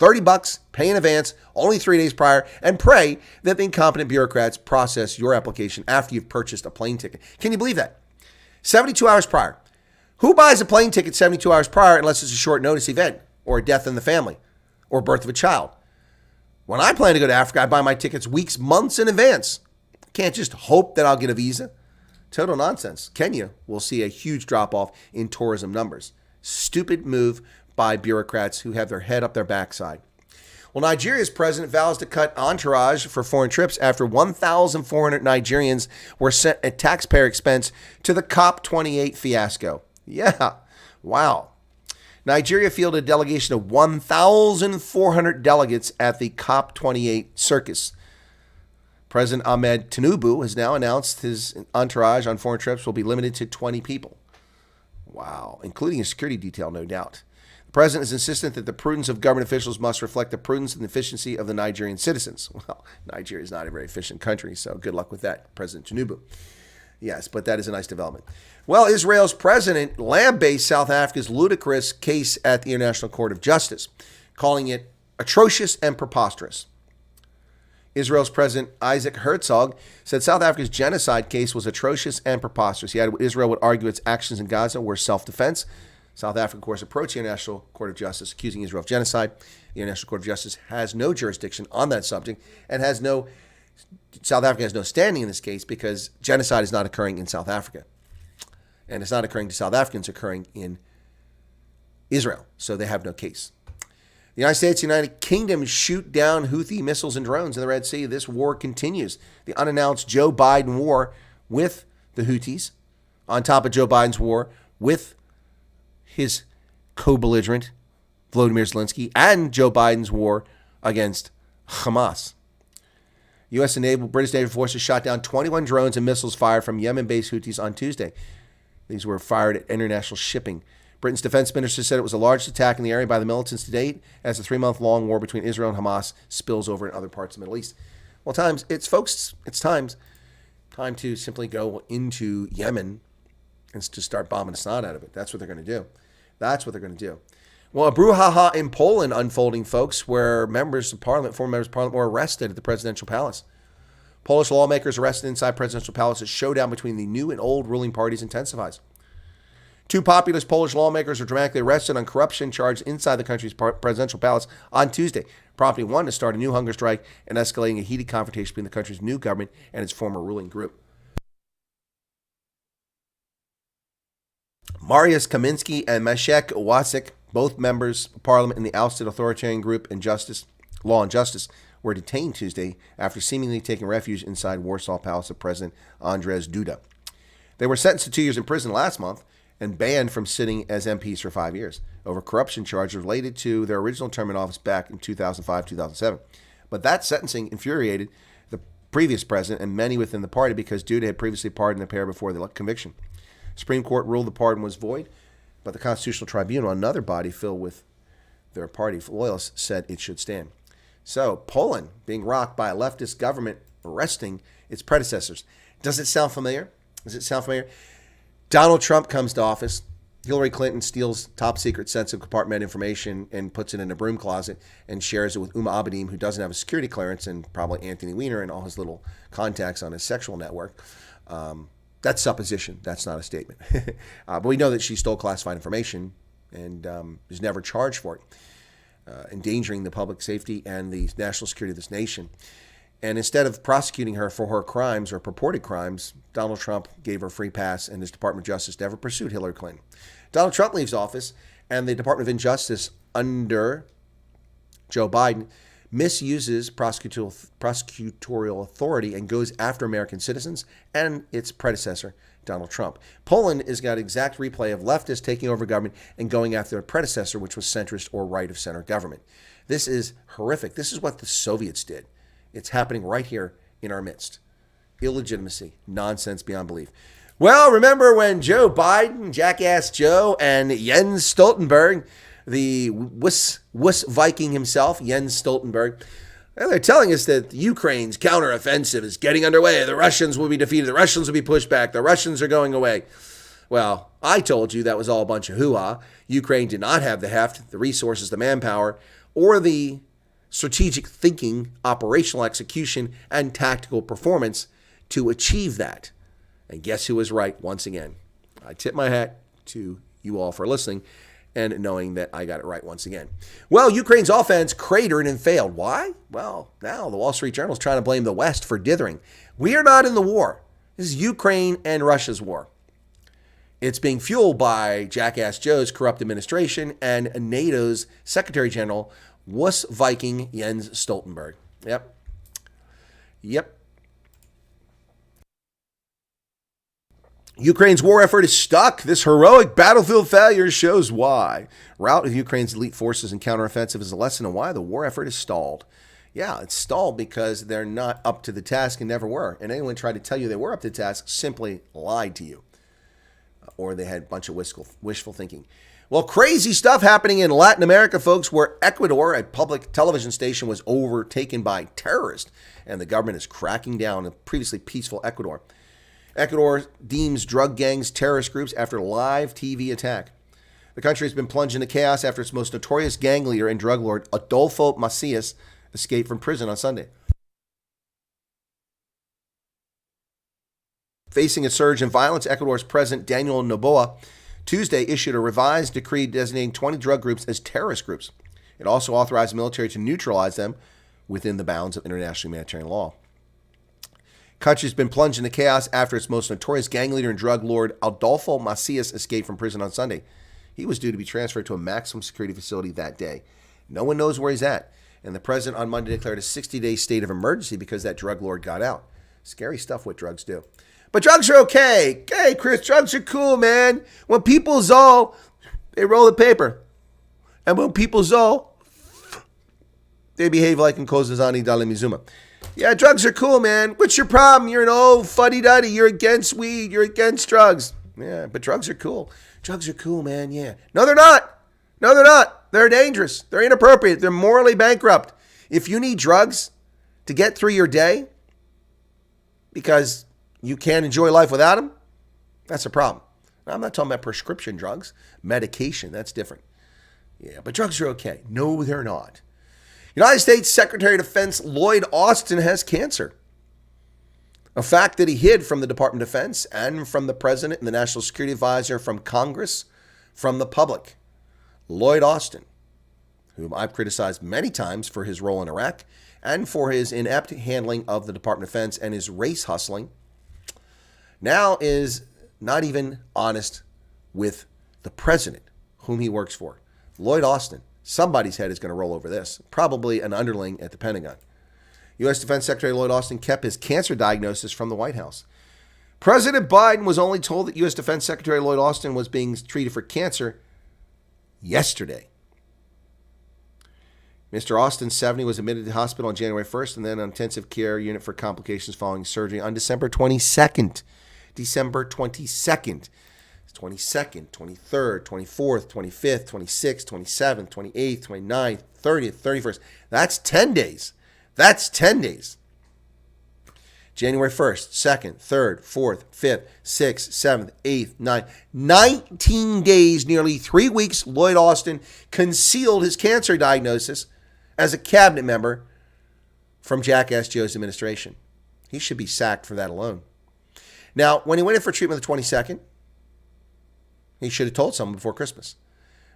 $30, pay in advance, only 3 days prior, and pray that the incompetent bureaucrats process your application after you've purchased a plane ticket. Can you believe that? 72 hours prior. Who buys a plane ticket 72 hours prior unless it's a short notice event or a death in the family or birth of a child? When I plan to go to Africa, I buy my tickets weeks, months in advance. Can't just hope that I'll get a visa. Total nonsense. Kenya will see a huge drop-off in tourism numbers. Stupid move by bureaucrats who have their head up their backside. Well, Nigeria's president vows to cut entourage for foreign trips after 1,400 Nigerians were sent at taxpayer expense to the COP28 fiasco. Yeah, wow. Nigeria fielded a delegation of 1,400 delegates at the COP28 circus. President Ahmed Tinubu has now announced his entourage on foreign trips will be limited to 20 people. Wow, including a security detail, no doubt. The president is insistent that the prudence of government officials must reflect the prudence and efficiency of the Nigerian citizens. Well, Nigeria is not a very efficient country, so good luck with that, President Tinubu. Yes, but that is a nice development. Well, Israel's president lambasted South Africa's ludicrous case at the International Court of Justice, calling it atrocious and preposterous. Israel's President Isaac Herzog said South Africa's genocide case was atrocious and preposterous. He added Israel would argue its actions in Gaza were self-defense. South Africa, of course, approached the International Court of Justice accusing Israel of genocide. The International Court of Justice has no jurisdiction on that subject and South Africa has no standing in this case because genocide is not occurring in South Africa. And it's not occurring to South Africans, occurring in Israel. So they have no case. The United States and United Kingdom shoot down Houthi missiles and drones in the Red Sea. This war continues. The unannounced Joe Biden war with the Houthis, on top of Joe Biden's war with his co-belligerent, Volodymyr Zelensky, and Joe Biden's war against Hamas. U.S. and British naval forces shot down 21 drones and missiles fired from Yemen-based Houthis on Tuesday. These were fired at international shipping. Britain's defense minister said it was the largest attack in the area by the militants to date as the 3-month-long war between Israel and Hamas spills over in other parts of the Middle East. Well, it's time to simply go into Yemen and to start bombing the snot out of it. That's what they're going to do. Well, a brouhaha in Poland unfolding, folks, where former members of parliament were arrested at the presidential palace. Polish lawmakers arrested inside presidential palace as showdown between the new and old ruling parties intensifies. 2 populist Polish lawmakers were dramatically arrested on corruption charges inside the country's presidential palace on Tuesday, prompting one to start a new hunger strike and escalating a heated confrontation between the country's new government and its former ruling group. Mariusz Kaminski and Maciek Wasik, both members of parliament in the ousted authoritarian group Law and Justice, were detained Tuesday after seemingly taking refuge inside Warsaw Palace of President Andrzej Duda. They were sentenced to 2 years in prison last month and banned from sitting as MPs for 5 years over corruption charges related to their original term in office back in 2005-2007. But that sentencing infuriated the previous president and many within the party because Duda had previously pardoned the pair before the conviction. Supreme Court ruled the pardon was void, but the Constitutional Tribunal, another body filled with their party loyalists, said it should stand. So, Poland being rocked by a leftist government arresting its predecessors. Does it sound familiar? Donald Trump comes to office. Hillary Clinton steals top secret sensitive compartmented information and puts it in a broom closet and shares it with Uma Abedin, who doesn't have a security clearance, and probably Anthony Weiner and all his little contacts on his sexual network. That's supposition. That's not a statement. But we know that she stole classified information and is never charged for it, endangering the public safety and the national security of this nation. And instead of prosecuting her for her crimes or purported crimes, Donald Trump gave her a free pass, and his Department of Justice never pursued Hillary Clinton. Donald Trump leaves office, and the Department of Justice under Joe Biden misuses prosecutorial authority and goes after American citizens and its predecessor, Donald Trump. Poland has got exact replay of leftists taking over government and going after their predecessor, which was centrist or right-of-center government. This is horrific. This is what the Soviets did. It's happening right here in our midst. Illegitimacy, nonsense beyond belief. Well, remember when Joe Biden, Jackass Joe, and Jens Stoltenberg, the wuss Viking himself, Jens Stoltenberg, well, they're telling us that Ukraine's counteroffensive is getting underway. The Russians will be defeated. The Russians will be pushed back. The Russians are going away. Well, I told you that was all a bunch of hoo-ha. Ukraine did not have the heft, the resources, the manpower, or the strategic thinking, operational execution, and tactical performance to achieve that. And guess who was right once again? I tip my hat to you all for listening and knowing that I got it right once again. Well, Ukraine's offense cratered and failed. Why? Well, now the Wall Street Journal is trying to blame the West for dithering. We are not in the war. This is Ukraine and Russia's war. It's being fueled by Jackass Joe's corrupt administration and NATO's Secretary General, wuss Viking Jens Stoltenberg. Yep. Ukraine's war effort is stuck. This heroic battlefield failure shows why. Rout of Ukraine's elite forces and counteroffensive is a lesson on why the war effort is stalled. Yeah, it's stalled because they're not up to the task and never were. And anyone tried to tell you they were up to the task simply lied to you. Or they had a bunch of wishful thinking. Well, crazy stuff happening in Latin America, folks, where Ecuador, a public television station, was overtaken by terrorists. And the government is cracking down on previously peaceful Ecuador. Ecuador deems drug gangs terrorist groups after live TV attack. The country has been plunged into chaos after its most notorious gang leader and drug lord, Adolfo Macias, escaped from prison on Sunday. Facing a surge in violence, Ecuador's President Daniel Noboa Tuesday issued a revised decree designating 20 drug groups as terrorist groups. It also authorized the military to neutralize them within the bounds of international humanitarian law. Country's been plunged into chaos after its most notorious gang leader and drug lord, Adolfo Macias, escaped from prison on Sunday. He was due to be transferred to a maximum security facility that day. No one knows where he's at. And the president on Monday declared a 60-day state of emergency because that drug lord got out. Scary stuff what drugs do. But drugs are okay. Hey, Chris, drugs are cool, man. When people zoll, they roll the paper. And when people zoll, they behave like Nkosazani Dalimizuma. Yeah, drugs are cool, man. What's your problem? You're an old fuddy-duddy. You're against weed. You're against drugs. Yeah, but drugs are cool. Drugs are cool, man. Yeah. No, they're not. No, they're not. They're dangerous. They're inappropriate. They're morally bankrupt. If you need drugs to get through your day because you can't enjoy life without them, that's a problem. Now, I'm not talking about prescription drugs. Medication, that's different. Yeah, but drugs are okay. No, they're not. United States Secretary of Defense Lloyd Austin has cancer. A fact that he hid from the Department of Defense and from the President and the National Security Advisor, from Congress, from the public. Lloyd Austin, whom I've criticized many times for his role in Iraq and for his inept handling of the Department of Defense and his race hustling, now is not even honest with the president whom he works for. Lloyd Austin, somebody's head is going to roll over this, probably an underling at the Pentagon. U.S. Defense Secretary Lloyd Austin kept his cancer diagnosis from the White House. President Biden was only told that U.S. Defense Secretary Lloyd Austin was being treated for cancer yesterday. Mr. Austin, 70, was admitted to the hospital on January 1st and then on intensive care unit for complications following surgery on December 22nd. December 22nd. 22nd, 23rd, 24th, 25th, 26th, 27th, 28th, 29th, 30th, 31st. That's 10 days. That's 10 days. January 1st, 2nd, 3rd, 4th, 5th, 6th, 7th, 8th, 9th. 19 days, nearly 3 weeks, Lloyd Austin concealed his cancer diagnosis as a cabinet member from Jackass Joe's administration. He should be sacked for that alone. Now, when he went in for treatment the 22nd, he should have told someone before Christmas.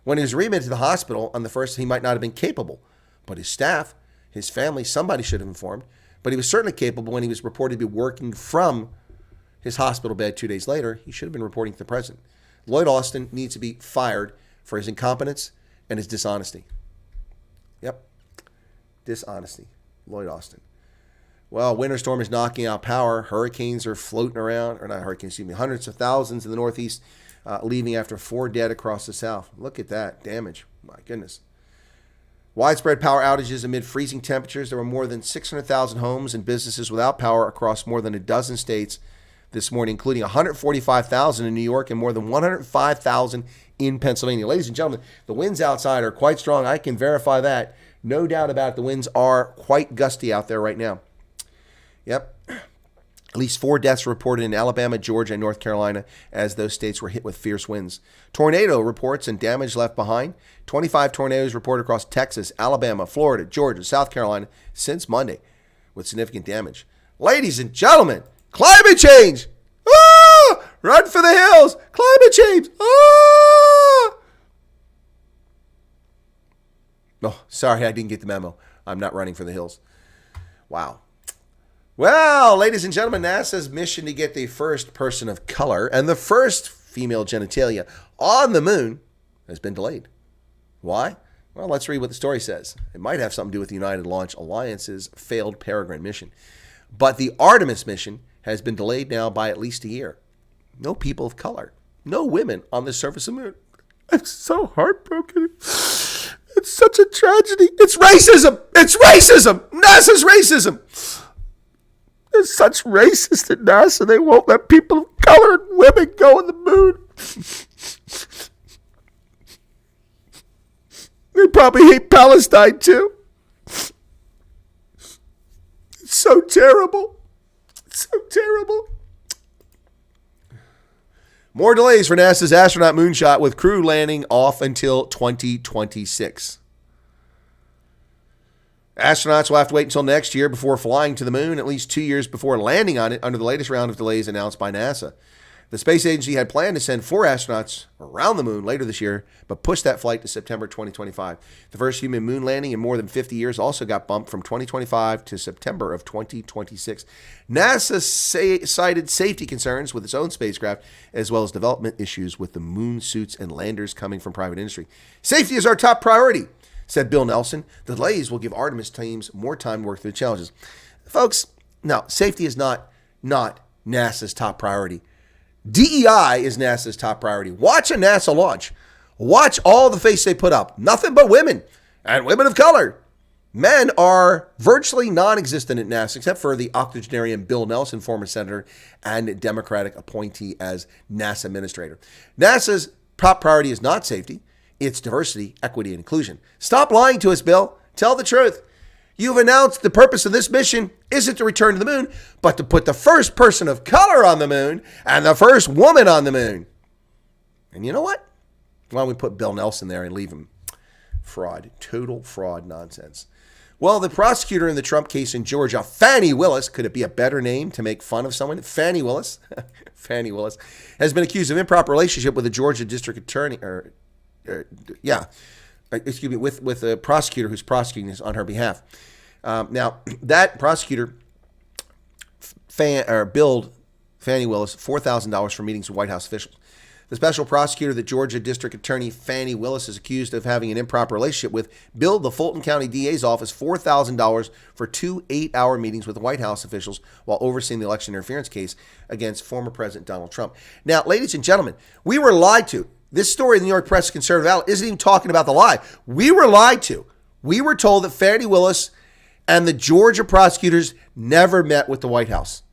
When he was readmitted to the hospital on the 1st, he might not have been capable. But his staff, his family, somebody should have informed. But he was certainly capable when he was reported to be working from his hospital bed 2 days later. He should have been reporting to the president. Lloyd Austin needs to be fired for his incompetence and his dishonesty. Yep. Dishonesty. Lloyd Austin. Well, winter storm is knocking out power. Hurricanes are floating around, or not hurricanes, excuse me, hundreds of thousands in the Northeast, leaving after 4 dead across the South. Look at that damage. My goodness. Widespread power outages amid freezing temperatures. There were more than 600,000 homes and businesses without power across more than a dozen states this morning, including 145,000 in New York and more than 105,000 in Pennsylvania. Ladies and gentlemen, the winds outside are quite strong. I can verify that. No doubt about it. The winds are quite gusty out there right now. Yep. At least 4 deaths reported in Alabama, Georgia, and North Carolina as those states were hit with fierce winds. Tornado reports and damage left behind. 25 tornadoes reported across Texas, Alabama, Florida, Georgia, South Carolina since Monday with significant damage. Ladies and gentlemen, climate change! Ah! Run for the hills! Climate change! Ah! Oh, sorry, I didn't get the memo. I'm not running for the hills. Wow. Well, ladies and gentlemen, NASA's mission to get the first person of color and the first female genitalia on the moon has been delayed. Why? Well, let's read what the story says. It might have something to do with the United Launch Alliance's failed Peregrine mission. But the Artemis mission has been delayed now by at least a year. No people of color. No women on the surface of the moon. I'm so heartbroken. It's such a tragedy. It's racism. It's racism. NASA's racism. There's such racist at NASA, they won't let people of color and women go on the moon. They probably hate Palestine too. It's so terrible. It's so terrible. More delays for NASA's astronaut moonshot with crew landing off until 2026. Astronauts will have to wait until next year before flying to the moon, at least 2 years before landing on it under the latest round of delays announced by NASA. The space agency had planned to send 4 astronauts around the moon later this year, but pushed that flight to September 2025. The first human moon landing in more than 50 years also got bumped from 2025 to September of 2026. NASA cited safety concerns with its own spacecraft, as well as development issues with the moon suits and landers coming from private industry. Safety is our top priority, said Bill Nelson. The delays will give Artemis teams more time to work through the challenges. Folks, no, safety is not NASA's top priority. DEI is NASA's top priority. Watch a NASA launch. Watch all the faces they put up. Nothing but women and women of color. Men are virtually non-existent at NASA, except for the octogenarian Bill Nelson, former senator and Democratic appointee as NASA administrator. NASA's Top priority is not safety. It's diversity, equity, and inclusion. Stop lying to us, Bill. Tell the truth. You've announced the purpose of this mission isn't to return to the moon, but to put the first person of color on the moon and the first woman on the moon. And you know what? Why don't we put Bill Nelson there and leave him? Fraud. Total fraud nonsense. Well, the prosecutor in the Trump case in Georgia, Fani Willis, could it be a better name to make fun of someone? Fani Willis, Fani Willis, has been accused of improper relationship with a Georgia district attorney, with a prosecutor who's prosecuting this on her behalf. Now, that prosecutor billed Fani Willis $4,000 for meetings with White House officials. The special prosecutor that Georgia District Attorney Fani Willis is accused of having an improper relationship with billed the Fulton County DA's office $4,000 for 2 8-hour meetings with White House officials while overseeing the election interference case against former President Donald Trump. Now, ladies and gentlemen, we were lied to. This story in the New York Press Conservative Outlet isn't even talking about the lie. We were lied to. We were told that Fani Willis and the Georgia prosecutors never met with the White House.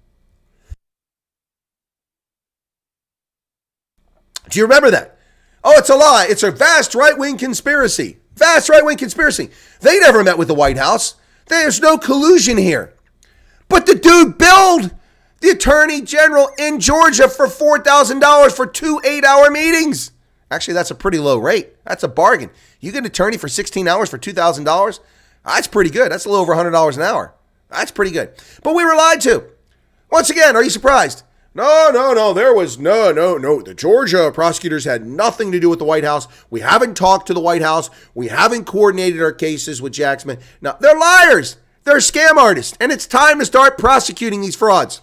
Do you remember that? Oh, it's a lie. It's a vast right-wing conspiracy. Vast right-wing conspiracy. They never met with the White House. There's no collusion here. But the dude billed the Attorney General in Georgia for $4,000 for 2 8-hour meetings. Actually, that's a pretty low rate. That's a bargain. You get an attorney for 16 hours for $2,000? That's pretty good. That's a little over $100 an hour. That's pretty good. But we were lied to. Once again, are you surprised? No. There was no. The Georgia prosecutors had nothing to do with the White House. We haven't talked to the White House. We haven't coordinated our cases with Jack Smith. No, they're liars. They're scam artists. And it's time to start prosecuting these frauds.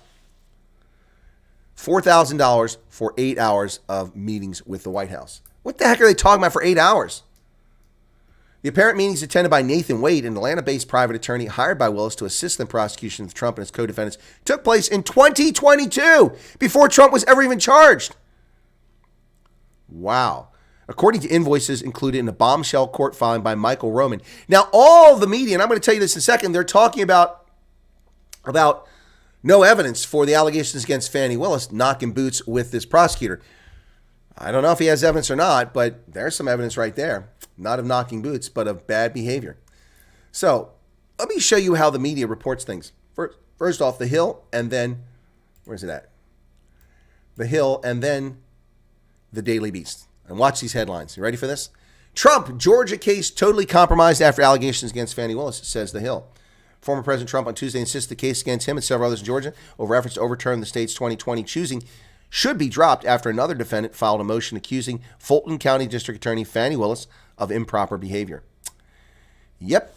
$4,000 for 8 hours of meetings with the White House. What the heck are they talking about for 8 hours? The apparent meetings attended by Nathan Wade, an Atlanta-based private attorney hired by Willis to assist in the prosecution of Trump and his co-defendants, took place in 2022, before Trump was ever even charged. Wow. According to invoices included in a bombshell court filing by Michael Roman. Now, all the media, and I'm going to tell you this in a second, they're talking about no evidence for the allegations against Fani Willis knocking boots with this prosecutor. I don't know if he has evidence or not, but there's some evidence right there. Not of knocking boots, but of bad behavior. So let me show you how the media reports things. First off, The Hill, and then, where's it at? The Hill, and then the Daily Beast. And watch these headlines. You ready for this? Trump, Georgia case totally compromised after allegations against Fani Willis, says The Hill. Former President Trump on Tuesday insisted the case against him and several others in Georgia over efforts to overturn the state's 2020 choosing should be dropped after another defendant filed a motion accusing Fulton County District Attorney Fani Willis of improper behavior. Yep.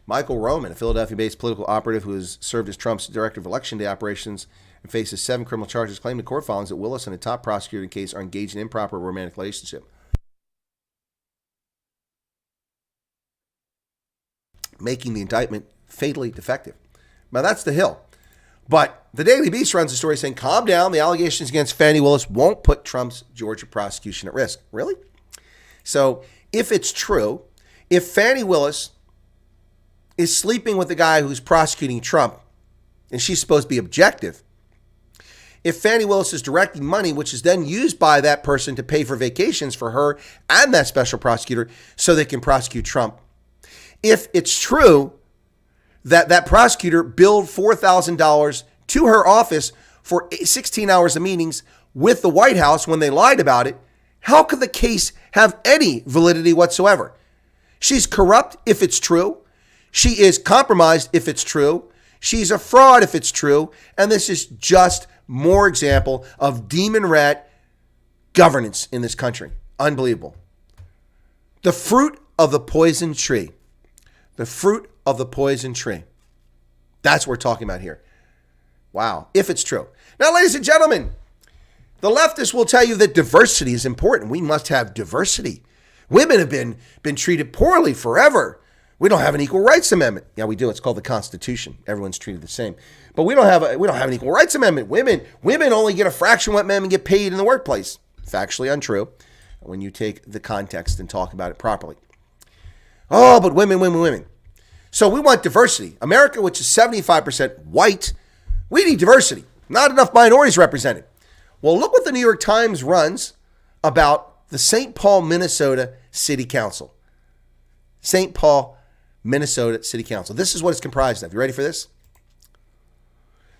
Michael Roman, a Philadelphia-based political operative who has served as Trump's director of Election Day operations and faces 7 criminal charges, claimed in court filings that Willis and a top prosecutor in the case are engaged in improper romantic relationship, making the indictment fatally defective. Now, that's The Hill. But the Daily Beast runs a story saying, calm down, the allegations against Fani Willis won't put Trump's Georgia prosecution at risk. Really? So if it's true, if Fani Willis is sleeping with the guy who's prosecuting Trump, and she's supposed to be objective, if Fani Willis is directing money, which is then used by that person to pay for vacations for her and that special prosecutor so they can prosecute Trump, if it's true that that prosecutor billed $4,000 to her office for 16 hours of meetings with the White House when they lied about it, how could the case have any validity whatsoever? She's corrupt if it's true. She is compromised if it's true. She's a fraud if it's true. And this is just more example of demon rat governance in this country. Unbelievable. The fruit of the poison tree. The fruit of the poison tree. That's what we're talking about here. Wow. If it's true. Now, ladies and gentlemen, the leftists will tell you that diversity is important. We must have diversity. Women have been treated poorly forever. We don't have an equal rights amendment. Yeah, we do. It's called the Constitution. Everyone's treated the same. But we don't have an equal rights amendment. Women only get a fraction of what men get paid in the workplace. Factually untrue when you take the context and talk about it properly. Oh, but women. So we want diversity. America, which is 75% white, we need diversity. Not enough minorities represented. Well, look what the New York Times runs about the St. Paul, Minnesota City Council. St. Paul, Minnesota City Council. This is what it's comprised of. You ready for this?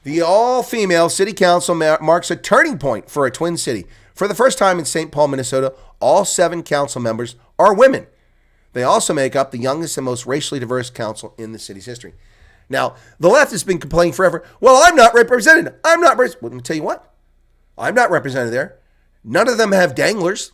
The all-female city council marks a turning point for a twin city. For the first time in St. Paul, Minnesota, all 7 council members are women. They also make up the youngest and most racially diverse council in the city's history. Now, the left has been complaining forever, well, I'm not represented. Well, let me tell you what. I'm not represented there. None of them have danglers.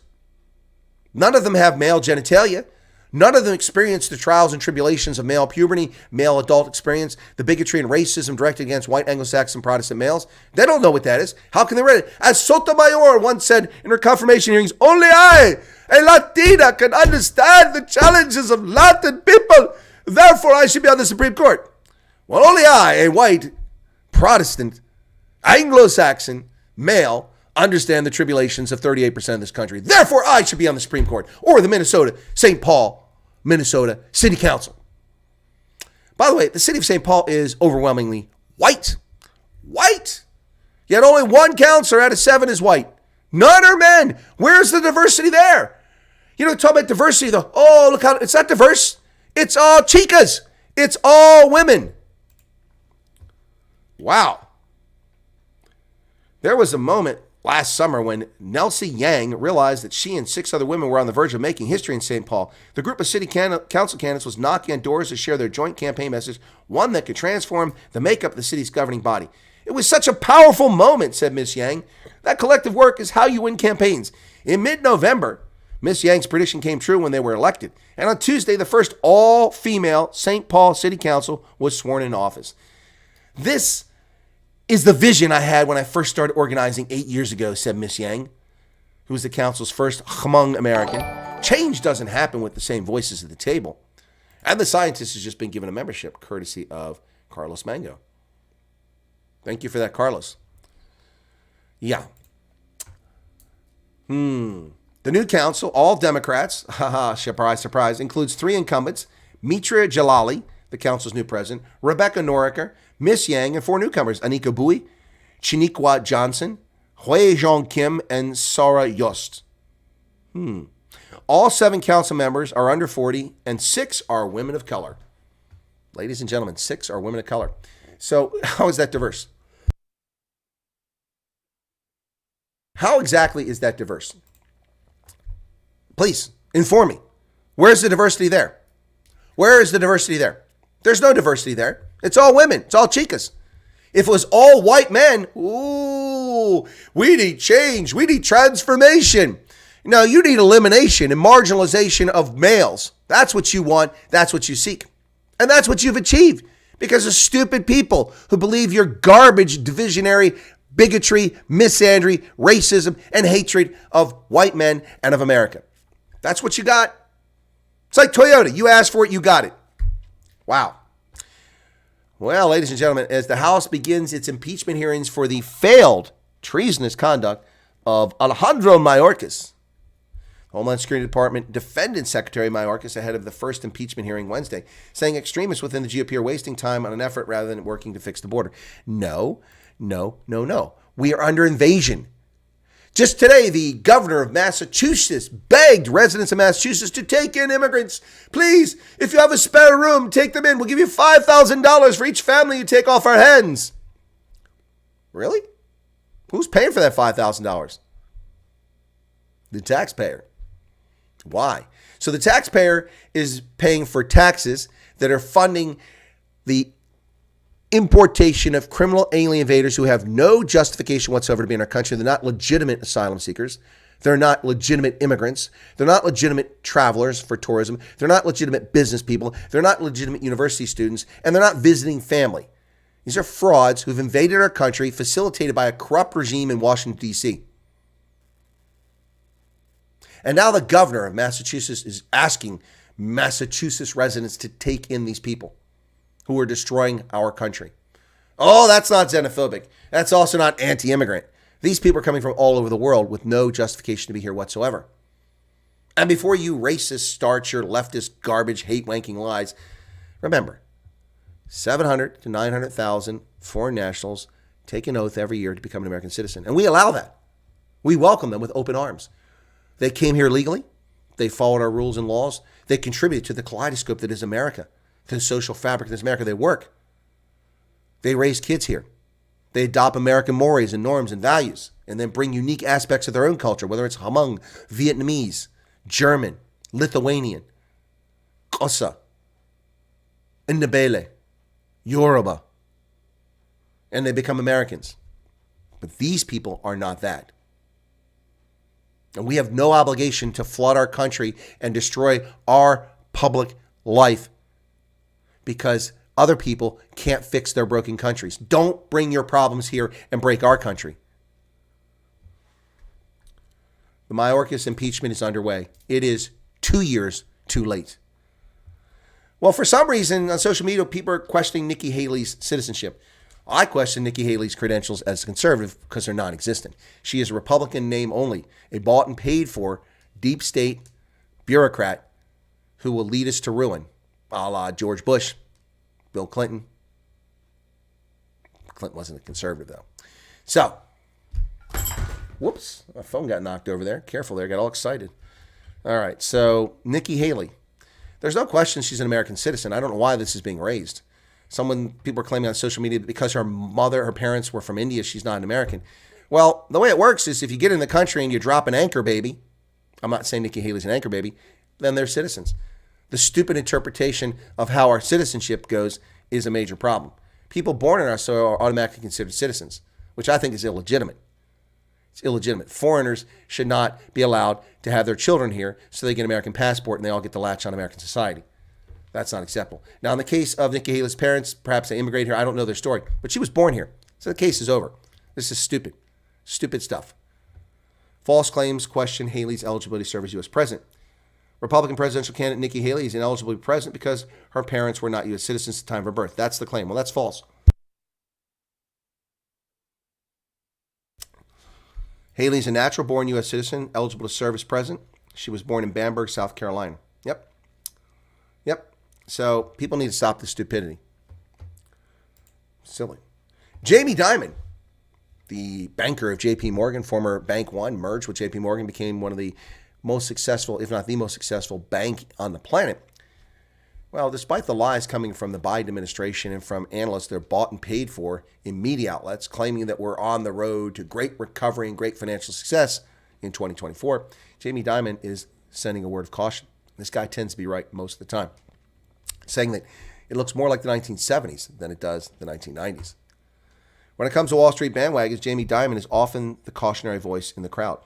None of them have male genitalia. None of them experience the trials and tribulations of male puberty, male adult experience, the bigotry and racism directed against white Anglo-Saxon Protestant males. They don't know what that is. How can they read it? As Sotomayor once said in her confirmation hearings, only I, a Latina, can understand the challenges of Latin people. Therefore, I should be on the Supreme Court. Well, only I, a white Protestant, Anglo-Saxon male, understand the tribulations of 38% of this country. Therefore, I should be on the Supreme Court or the St. Paul, Minnesota City Council. By the way, the city of St. Paul is overwhelmingly white. White. Yet only 1 councilor out of 7 is white. None are men. Where's the diversity there? You know, talk about diversity though. Oh, look how it's not diverse. It's all chicas. It's all women. Wow. There was a moment last summer when Nelsie Yang realized that she and 6 other women were on the verge of making history in St. Paul. The group of city council candidates was knocking on doors to share their joint campaign message, one that could transform the makeup of the city's governing body. It was such a powerful moment, said Miss Yang. That collective work is how you win campaigns. In mid-November, Miss Yang's prediction came true when they were elected. And on Tuesday, the first all-female St. Paul City Council was sworn in office. This is the vision I had when I first started organizing 8 years ago, said Miss Yang, who was the council's first Hmong American. Change doesn't happen with the same voices at the table. And the scientist has just been given a membership courtesy of Carlos Mango. Thank you for that, Carlos. Yeah. The new council, all Democrats, haha, surprise, surprise, includes 3 incumbents, Mitra Jalali, the council's new president, Rebecca Noriker, Miss Yang, and 4 newcomers, Anika Bui, Chiniquan Johnson, Hui Jong Kim, and Sarah Yost. All 7 council members are under 40, and 6 are women of color. Ladies and gentlemen, 6 are women of color. So how is that diverse? How exactly is that diverse? Please, inform me. Where's the diversity there? Where is the diversity there? There's no diversity there. It's all women. It's all chicas. If it was all white men, ooh, we need change. We need transformation. No, you need elimination and marginalization of males. That's what you want. That's what you seek. And that's what you've achieved because of stupid people who believe your garbage, divisionary, bigotry, misandry, racism, and hatred of white men and of America. That's what you got. It's like Toyota. You asked for it, you got it. Wow. Well, ladies and gentlemen, as the House begins its impeachment hearings for the failed treasonous conduct of Alejandro Mayorkas, Homeland Security Department defended Secretary Mayorkas ahead of the first impeachment hearing Wednesday, saying extremists within the GOP are wasting time on an effort rather than working to fix the border. No. We are under invasion. Just today, the governor of Massachusetts begged residents of Massachusetts to take in immigrants. Please, if you have a spare room, take them in. We'll give you $5,000 for each family you take off our hands. Really? Who's paying for that $5,000? The taxpayer. Why? So the taxpayer is paying for taxes that are funding the importation of criminal alien invaders who have no justification whatsoever to be in our country. They're not legitimate asylum seekers. They're not legitimate immigrants. They're not legitimate travelers for tourism. They're not legitimate business people. They're not legitimate university students. And they're not visiting family. These are frauds who've invaded our country, facilitated by a corrupt regime in Washington, D.C. And now the governor of Massachusetts is asking Massachusetts residents to take in these people who are destroying our country. Oh, that's not xenophobic. That's also not anti-immigrant. These people are coming from all over the world with no justification to be here whatsoever. And before you racists start your leftist garbage, hate-wanking lies, remember, 700 to 900,000 foreign nationals take an oath every year to become an American citizen. And we allow that. We welcome them with open arms. They came here legally. They followed our rules and laws. They contributed to the kaleidoscope that is America, to the social fabric that is America. They work. They raise kids here. They adopt American mores and norms and values and then bring unique aspects of their own culture, whether it's Hmong, Vietnamese, German, Lithuanian, Xhosa, Ndebele, Yoruba, and they become Americans. But these people are not that. And we have no obligation to flood our country and destroy our public life because other people can't fix their broken countries. Don't bring your problems here and break our country. The Mayorkas impeachment is underway. It is 2 years too late. Well, for some reason on social media, people are questioning Nikki Haley's citizenship. I question Nikki Haley's credentials as a conservative because they're non-existent. She is a Republican name only, a bought and paid for deep state bureaucrat who will lead us to ruin, a la George Bush, Bill Clinton. Clinton wasn't a conservative, though. So, whoops, my phone got knocked over there. Careful there, got all excited. All right, so Nikki Haley. There's no question she's an American citizen. I don't know why this is being raised. People are claiming on social media that because her parents were from India, she's not an American. Well, the way it works is if you get in the country and you drop an anchor baby, I'm not saying Nikki Haley's an anchor baby, then they're citizens. The stupid interpretation of how our citizenship goes is a major problem. People born in our soil are automatically considered citizens, which I think is illegitimate. It's illegitimate. Foreigners should not be allowed to have their children here so they get an American passport and they all get to latch on American society. That's not acceptable. Now, in the case of Nikki Haley's parents, perhaps they immigrated here. I don't know their story, but she was born here. So the case is over. This is stupid. Stupid stuff. False claims question Haley's eligibility to serve as U.S. president. Republican presidential candidate Nikki Haley is ineligible to be president because her parents were not U.S. citizens at the time of her birth. That's the claim. Well, that's false. Haley's a natural-born U.S. citizen eligible to serve as president. She was born in Bamberg, South Carolina. Yep. So people need to stop the stupidity. Silly. Jamie Dimon, the banker of J.P. Morgan, former Bank One, merged with J.P. Morgan, became one of the most successful, if not the most successful bank on the planet. Well, despite the lies coming from the Biden administration and from analysts they're bought and paid for in media outlets claiming that we're on the road to great recovery and great financial success in 2024, Jamie Dimon is sending a word of caution. This guy tends to be right most of the time, saying that it looks more like the 1970s than it does the 1990s. When it comes to Wall Street bandwagons, Jamie Dimon is often the cautionary voice in the crowd.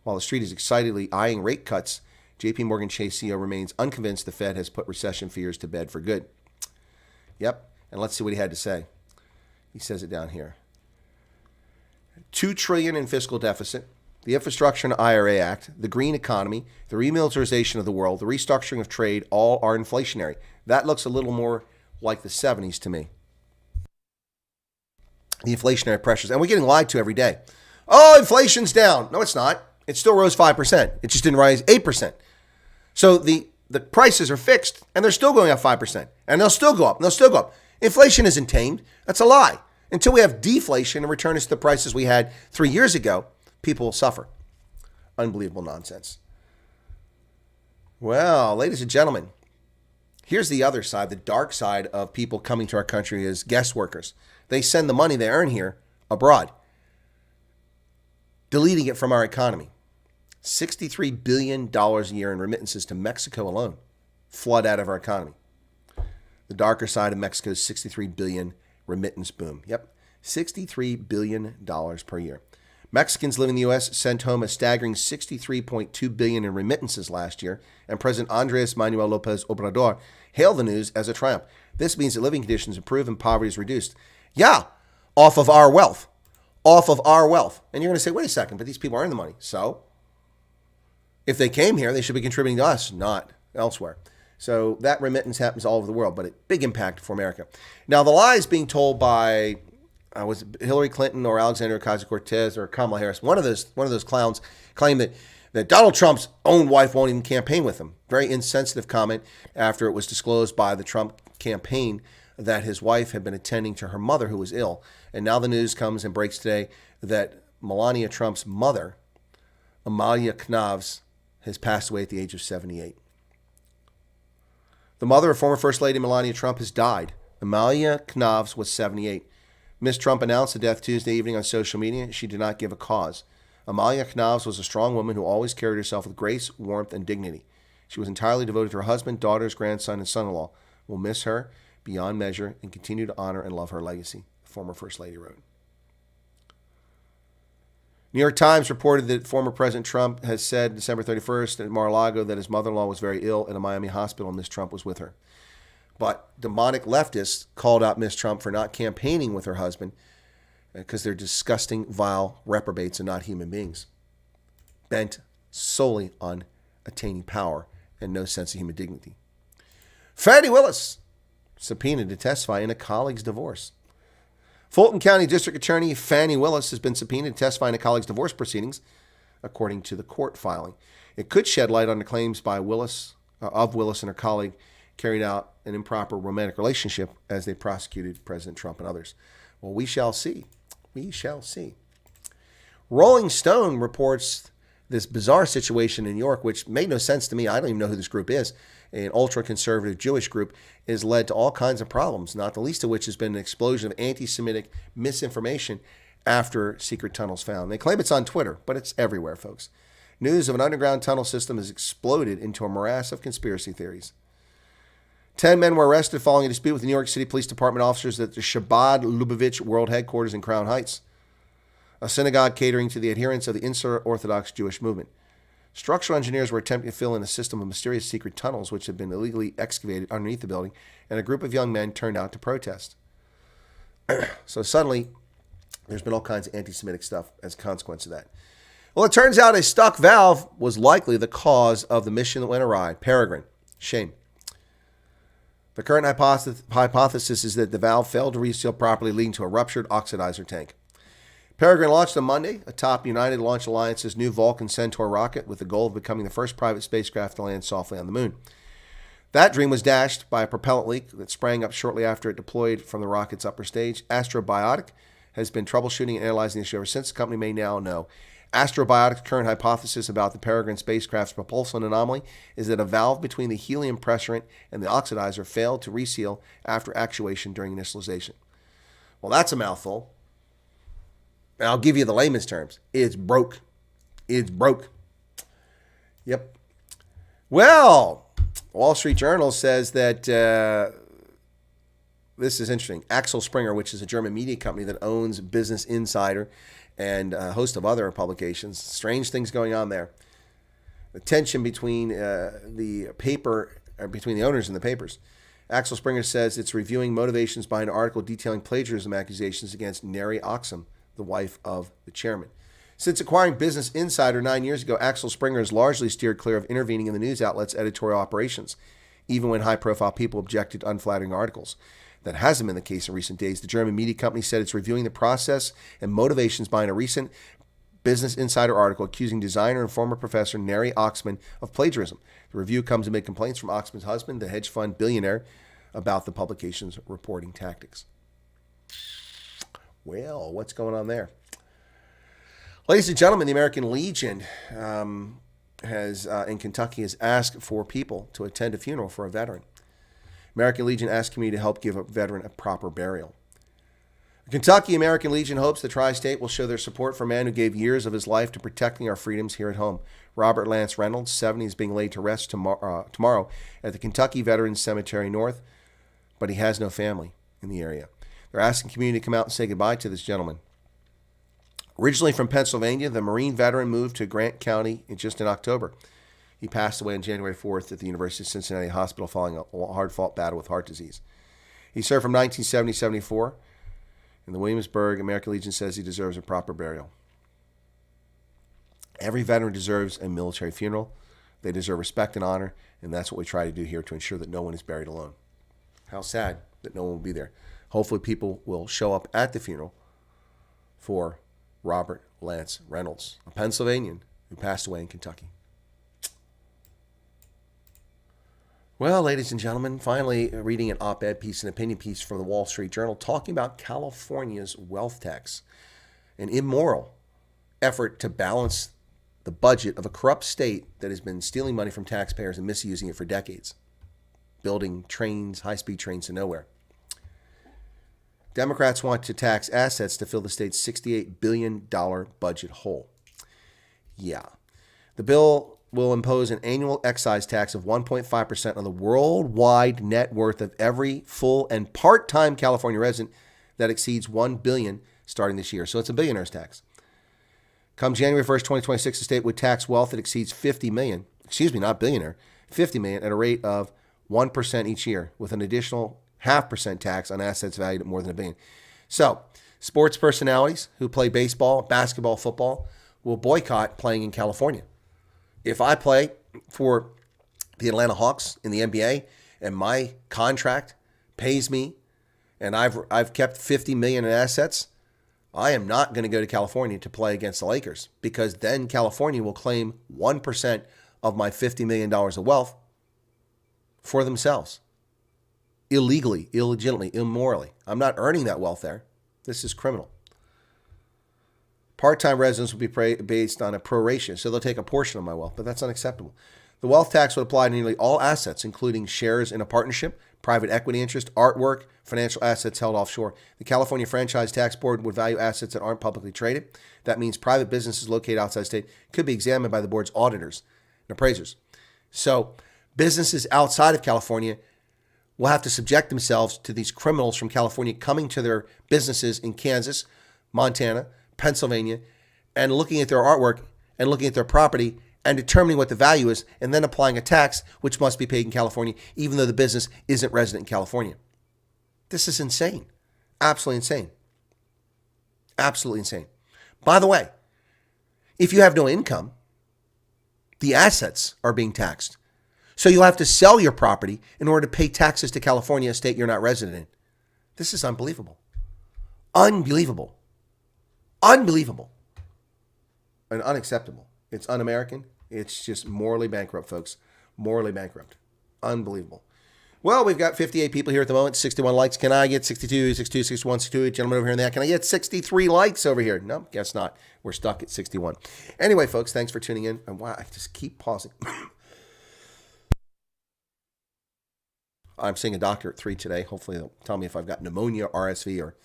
While the street is excitedly eyeing rate cuts, J.P. Morgan Chase CEO remains unconvinced the Fed has put recession fears to bed for good. Yep, and let's see what he had to say. He says it down here. $2 trillion in fiscal deficit, the Infrastructure and IRA Act, the green economy, the remilitarization of the world, the restructuring of trade, all are inflationary. That looks a little more like the 70s to me. The inflationary pressures. And we're getting lied to every day. Oh, inflation's down. No, it's not. It still rose 5%. It just didn't rise 8%. So the prices are fixed, and they're still going up 5%. And they'll still go up, and they'll still go up. Inflation isn't tamed. That's a lie. Until we have deflation and return us to the prices we had 3 years ago, people will suffer. Unbelievable nonsense. Well, ladies and gentlemen, here's the other side, the dark side of people coming to our country as guest workers. They send the money they earn here abroad, deleting it from our economy. $63 billion a year in remittances to Mexico alone flood out of our economy. The darker side of Mexico's $63 billion remittance boom. Yep, $63 billion per year. Mexicans living in the U.S. sent home a staggering $63.2 billion in remittances last year, and President Andres Manuel Lopez Obrador hailed the news as a triumph. This means that living conditions improve and poverty is reduced. Yeah, off of our wealth. Off of our wealth. And you're going to say, wait a second, but these people earn the money. So if they came here, they should be contributing to us, not elsewhere. So that remittance happens all over the world, but a big impact for America. Now, the lies being told by was Hillary Clinton or Alexandria Ocasio-Cortez or Kamala Harris, one of those clowns claimed that Donald Trump's own wife won't even campaign with him. Very insensitive comment after it was disclosed by the Trump campaign that his wife had been attending to her mother who was ill. And now the news comes and breaks today that Melania Trump's mother, Amalia Knav's has passed away at the age of 78. The mother of former First Lady Melania Trump has died. Amalia Knavs was 78. Ms. Trump announced the death Tuesday evening on social media. She did not give a cause. Amalia Knavs was a strong woman who always carried herself with grace, warmth, and dignity. She was entirely devoted to her husband, daughters, grandson, and son-in-law. We'll miss her beyond measure and continue to honor and love her legacy, the former First Lady wrote. New York Times reported that former President Trump has said December 31st at Mar-a-Lago that his mother-in-law was very ill in a Miami hospital and Ms. Trump was with her. But demonic leftists called out Ms. Trump for not campaigning with her husband because they're disgusting, vile reprobates and not human beings, bent solely on attaining power and no sense of human dignity. Fani Willis subpoenaed to testify in a colleague's divorce. Fulton County District Attorney Fani Willis has been subpoenaed to testify in a colleague's divorce proceedings, according to the court filing. It could shed light on the claims by Willis and her colleague carried out an improper romantic relationship as they prosecuted President Trump and others. Well, we shall see. We shall see. Rolling Stone reports this bizarre situation in New York, which made no sense to me. I don't even know who this group is. An ultra-conservative Jewish group has led to all kinds of problems, not the least of which has been an explosion of anti-Semitic misinformation after secret tunnels found. They claim it's on Twitter, but it's everywhere, folks. News of an underground tunnel system has exploded into a morass of conspiracy theories. 10 men were arrested following a dispute with the New York City Police Department officers at the Chabad Lubavitch World Headquarters in Crown Heights, a synagogue catering to the adherents of the ultra-Orthodox Jewish movement. Structural engineers were attempting to fill in a system of mysterious secret tunnels which had been illegally excavated underneath the building, and a group of young men turned out to protest. So suddenly, there's been all kinds of anti-Semitic stuff as a consequence of that. Well, it turns out a stuck valve was likely the cause of the mission that went awry. Peregrine. Shame. The current hypothesis is that the valve failed to reseal properly, leading to a ruptured oxidizer tank. Peregrine launched on Monday atop United Launch Alliance's new Vulcan Centaur rocket with the goal of becoming the first private spacecraft to land softly on the moon. That dream was dashed by a propellant leak that sprang up shortly after it deployed from the rocket's upper stage. Astrobiotic has been troubleshooting and analyzing the issue ever since. The company may now know. Astrobiotic's current hypothesis about the Peregrine spacecraft's propulsion anomaly is that a valve between the helium pressurant and the oxidizer failed to reseal after actuation during initialization. Well, that's a mouthful. And I'll give you the layman's terms. It's broke. It's broke. Yep. Well, Wall Street Journal says that this is interesting. Axel Springer, which is a German media company that owns Business Insider and a host of other publications. Strange things going on there. The tension between the owners and the papers. Axel Springer says it's reviewing motivations behind an article detailing plagiarism accusations against Neri Oxum, the wife of the chairman. Since acquiring Business Insider 9 years ago, Axel Springer has largely steered clear of intervening in the news outlet's editorial operations, even when high-profile people objected to unflattering articles. That hasn't been the case in recent days. The German media company said it's reviewing the process and motivations behind a recent Business Insider article accusing designer and former professor Neri Oxman of plagiarism. The review comes amid complaints from Oxman's husband, the hedge fund billionaire, about the publication's reporting tactics. Well, what's going on there? Ladies and gentlemen, the American Legion in Kentucky has asked for people to attend a funeral for a veteran. American Legion asked community to help give a veteran a proper burial. The Kentucky American Legion hopes the tri-state will show their support for a man who gave years of his life to protecting our freedoms here at home. Robert Lance Reynolds, 70, is being laid to rest tomorrow at the Kentucky Veterans Cemetery North, but he has no family in the area. They're asking community to come out and say goodbye to this gentleman. Originally from Pennsylvania, the Marine veteran moved to Grant County just in October. He passed away on January 4th at the University of Cincinnati Hospital following a hard-fought battle with heart disease. He served from 1970-74. In the Williamsburg, American Legion says he deserves a proper burial. Every veteran deserves a military funeral. They deserve respect and honor, and that's what we try to do here to ensure that no one is buried alone. How sad that no one will be there. Hopefully people will show up at the funeral for Robert Lance Reynolds, a Pennsylvanian who passed away in Kentucky. Well, ladies and gentlemen, finally reading an op-ed piece, an opinion piece from the Wall Street Journal talking about California's wealth tax, an immoral effort to balance the budget of a corrupt state that has been stealing money from taxpayers and misusing it for decades, building trains, high-speed trains to nowhere. Democrats want to tax assets to fill the state's $68 billion budget hole. Yeah. The bill will impose an annual excise tax of 1.5% on the worldwide net worth of every full and part-time California resident that exceeds $1 billion starting this year. So it's a billionaire's tax. Come January 1st, 2026, the state would tax wealth that exceeds $50 million, not billionaire, $50 million at a rate of 1% each year, with an additional 0.5% tax on assets valued at more than $1 billion. So, sports personalities who play baseball, basketball, football will boycott playing in California. If I play for the Atlanta Hawks in the NBA and my contract pays me and I've kept $50 million in assets, I am not going to go to California to play against the Lakers, because then California will claim 1% of my $50 million of wealth for themselves. Illegally, illegitimately, immorally. I'm not earning that wealth there. This is criminal. Part-time residents will be based on a proration, so they'll take a portion of my wealth, but that's unacceptable. The wealth tax would apply to nearly all assets, including shares in a partnership, private equity interest, artwork, financial assets held offshore. The California Franchise Tax Board would value assets that aren't publicly traded. That means private businesses located outside the state could be examined by the board's auditors and appraisers. So businesses outside of California will have to subject themselves to these criminals from California coming to their businesses in Kansas, Montana, Pennsylvania, and looking at their artwork and looking at their property and determining what the value is, and then applying a tax which must be paid in California, even though the business isn't resident in California. This is insane. Absolutely insane. Absolutely insane. By the way, if you have no income, the assets are being taxed. So you'll have to sell your property in order to pay taxes to California, a state you're not resident in. This is unbelievable. Unbelievable. Unbelievable. And unacceptable. It's un-American. It's just morally bankrupt, folks. Morally bankrupt. Unbelievable. Well, we've got 58 people here at the moment, 61 likes. Can I get 62, 62, 61, 62? Gentlemen over here in that. Can I get 63 likes over here? No, guess not. We're stuck at 61. Anyway, folks, thanks for tuning in. And wow, I just keep pausing. I'm seeing a doctor at 3 today. Hopefully they'll tell me if I've got pneumonia, RSV, or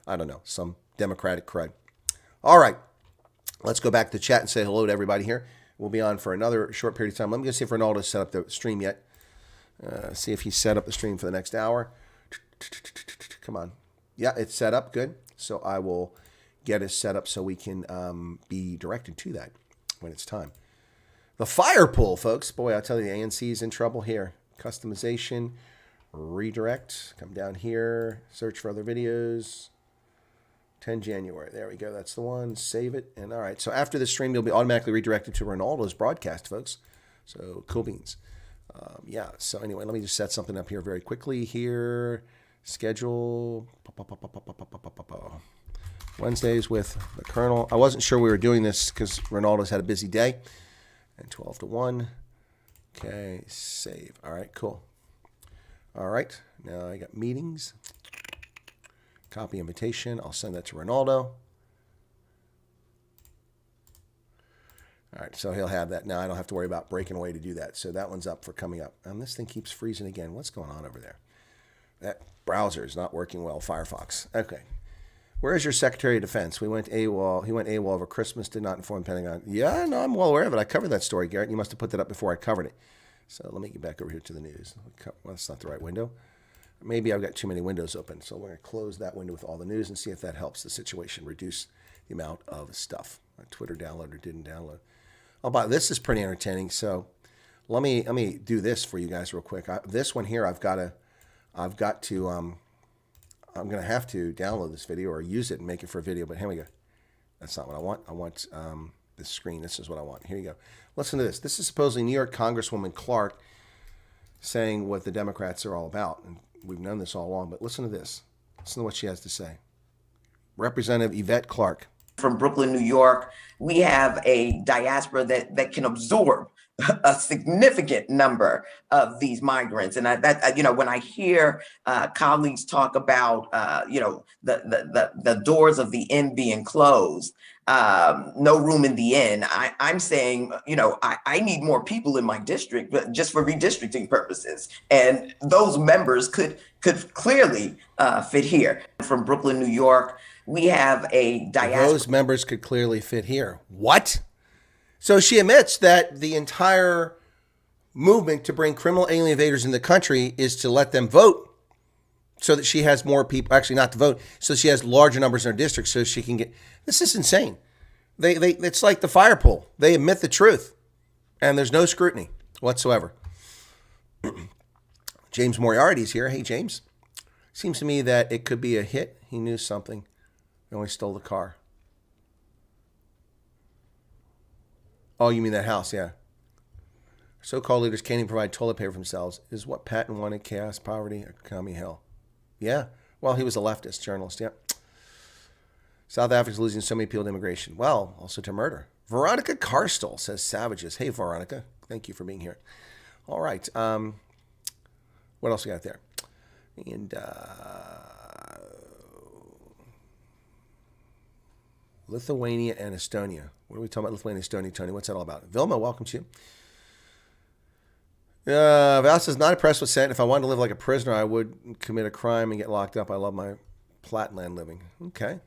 I don't know, some Democratic crud. All right. Let's go back to the chat and say hello to everybody here. We'll be on for another short period of time. Let me just see if Ronaldo's set up the stream yet. See if he's set up the stream for the next hour. Come on. Yeah, it's set up. Good. So I will get it set up so we can be directed to that when it's time. The fire pool, folks. Boy, I tell you, the ANC is in trouble here. Customization, redirect. Come down here. Search for other videos. 10 January. There we go. That's the one. Save it. And all right. So after the stream, you'll be automatically redirected to Ronaldo's broadcast, folks. So cool beans. Yeah. So anyway, let me just set something up here very quickly here. Schedule. Wednesdays with the Colonel. I wasn't sure we were doing this because Ronaldo's had a busy day. And 12 to 1. Okay. Save. All right. Cool. All right. Now I got meetings. Copy invitation. I'll send that to Ronaldo. All right, so he'll have that. Now I don't have to worry about breaking away to do that. So that one's up for coming up. And this thing keeps freezing again. What's going on over there? That browser is not working well, Firefox. Okay. Where is your Secretary of Defense? We went AWOL. He went AWOL over Christmas, did not inform the Pentagon. Yeah, no, I'm well aware of it. I covered that story, Garrett. You must have put that up before I covered it. So let me get back over here to the news. Well, that's not the right window. Maybe I've got too many windows open. So we're going to close that window with all the news and see if that helps the situation, reduce the amount of stuff. My Twitter download or didn't download. Oh, but this is pretty entertaining. So let me do this for you guys real quick. This one here, I'm going to have to download this video or use it and make it for a video. But here we go. That's not what I want. I want this screen. This is what I want. Here you go. Listen to this. This is supposedly New York Congresswoman Clark saying what the Democrats are all about. And we've known this all along, but listen to this. Listen to what she has to say. Representative Yvette Clark. From Brooklyn, New York, we have a diaspora that can absorb a significant number of these migrants. And when I hear colleagues talk about, the doors of the inn being closed, no room in the inn. I'm saying, I need more people in my district, but just for redistricting purposes. And those members could clearly fit here. From Brooklyn, New York, we have a diaspora. Those members could clearly fit here. What? So she admits that the entire movement to bring criminal alien invaders in the country is to let them vote so that she has more people, actually not to vote, so she has larger numbers in her district so she can get, this is insane. It's like the fire pool. They admit the truth and there's no scrutiny whatsoever. James Moriarty's here. Hey, James. Seems to me that it could be a hit. He knew something. He only stole the car. Oh, you mean that house? Yeah. So-called leaders can't even provide toilet paper for themselves. Is what Patton wanted: chaos, poverty, economy, hell. Yeah. Well, he was a leftist journalist. Yeah. South Africa's losing so many people to immigration. Well, also to murder. Veronica Carstol says savages. Hey, Veronica. Thank you for being here. All right. What else we got there? And Lithuania and Estonia. What are we talking about? Lithuania and Estonia, Tony. What's that all about? Vilma, welcome to you. Vows says, not impressed with Senate. If I wanted to live like a prisoner, I would commit a crime and get locked up. I love my flatland living. Okay.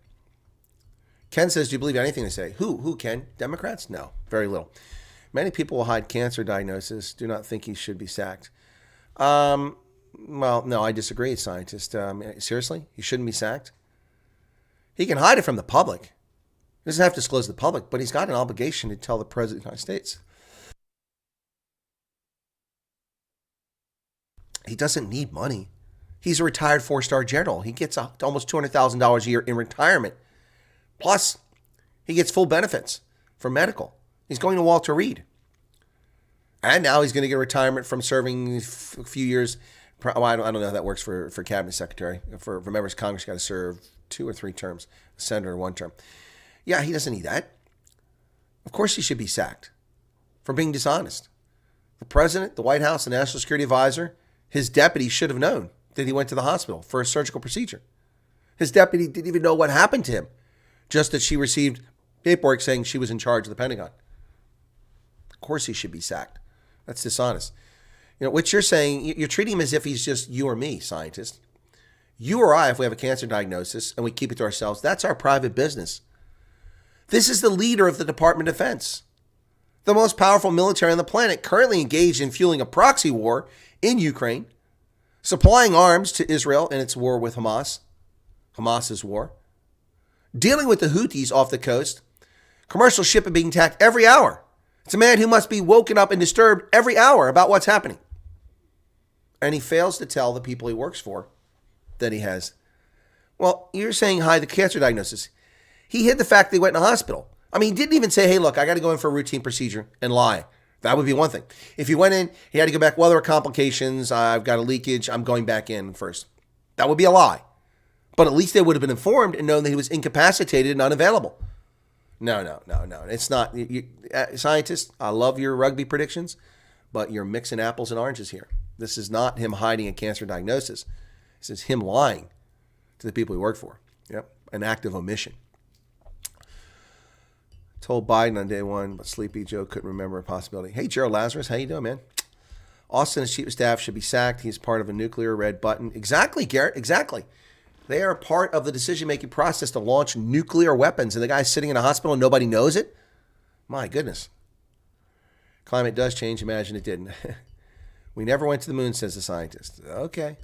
Ken says, do you believe anything they say? Who, Ken? Democrats? No, very little. Many people will hide cancer diagnosis. Do not think he should be sacked. Well, no, I disagree, scientist. Seriously? He shouldn't be sacked? He can hide it from the public. He doesn't have to disclose to the public, but he's got an obligation to tell the President of the United States. He doesn't need money. He's a retired 4-star general. He gets almost $200,000 a year in retirement. Plus, he gets full benefits for medical. He's going to Walter Reed. And now he's going to get retirement from serving a few years. I don't know how that works for cabinet secretary. For members of Congress, got to serve 2 or 3 terms. A senator, 1 term. Yeah, he doesn't need that. Of course he should be sacked for being dishonest. The president, the White House, the National Security Advisor, his deputy should have known that he went to the hospital for a surgical procedure. His deputy didn't even know what happened to him, just that she received paperwork saying she was in charge of the Pentagon. Of course he should be sacked. That's dishonest. What you're saying, you're treating him as if he's just you or me, scientist. You or I, if we have a cancer diagnosis and we keep it to ourselves, that's our private business. This is the leader of the Department of Defense, the most powerful military on the planet, currently engaged in fueling a proxy war in Ukraine, supplying arms to Israel in its war with Hamas's war, dealing with the Houthis off the coast, commercial shipping being attacked every hour. It's a man who must be woken up and disturbed every hour about what's happening. And he fails to tell the people he works for that he has. Well, you're saying hide the cancer diagnosis. He hid the fact that he went in the hospital. I mean, he didn't even say, hey, look, I got to go in for a routine procedure and lie. That would be one thing. If he went in, he had to go back. Well, there were complications. I've got a leakage. I'm going back in first. That would be a lie. But at least they would have been informed and known that he was incapacitated and unavailable. No. It's not. Scientists, I love your rugby predictions, but you're mixing apples and oranges here. This is not him hiding a cancer diagnosis. This is him lying to the people he worked for. Yep, an act of omission. Told Biden on day 1, but Sleepy Joe couldn't remember a possibility. Hey, Gerald Lazarus, how you doing, man? Austin's chief of staff should be sacked. He's part of a nuclear red button. Exactly, Garrett, exactly. They are part of the decision-making process to launch nuclear weapons, and the guy's sitting in a hospital and nobody knows it? My goodness. Climate does change. Imagine it didn't. We never went to the moon, says the scientist. Okay.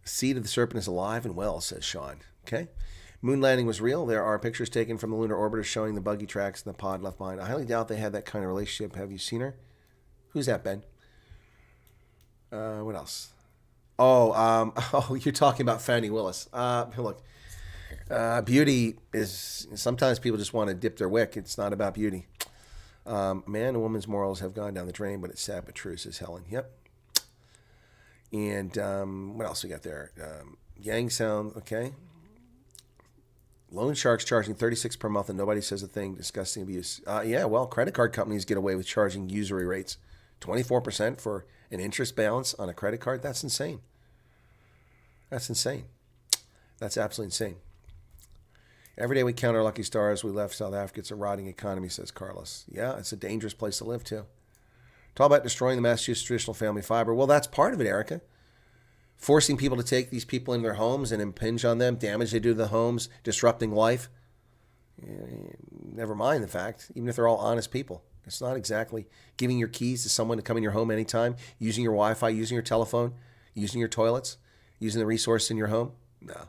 The seed of the serpent is alive and well, says Sean. Okay. Moon landing was real. There are pictures taken from the lunar orbiter showing the buggy tracks and the pod left behind. I highly doubt they had that kind of relationship. Have you seen her? Who's that, Ben? What else? Oh, you're talking about Fani Willis. Look, beauty is, sometimes people just want to dip their wick. It's not about beauty. Man and woman's morals have gone down the drain, but it's sad but true, says Helen. Yep. And what else we got there? Yang sound, okay. Loan sharks charging $36 per month and nobody says a thing. Disgusting abuse. Yeah, well, credit card companies get away with charging usury rates. 24% for an interest balance on a credit card. That's insane. That's insane. That's absolutely insane. Every day we count our lucky stars. We left South Africa. It's a rotting economy, says Carlos. Yeah, it's a dangerous place to live, too. Talk about destroying the Massachusetts traditional family fiber. Well, that's part of it, Erica. Forcing people to take these people in their homes and impinge on them, damage they do to the homes, disrupting life. Never mind the fact, even if they're all honest people, it's not exactly giving your keys to someone to come in your home anytime, using your Wi-Fi, using your telephone, using your toilets, using the resource in your home. No.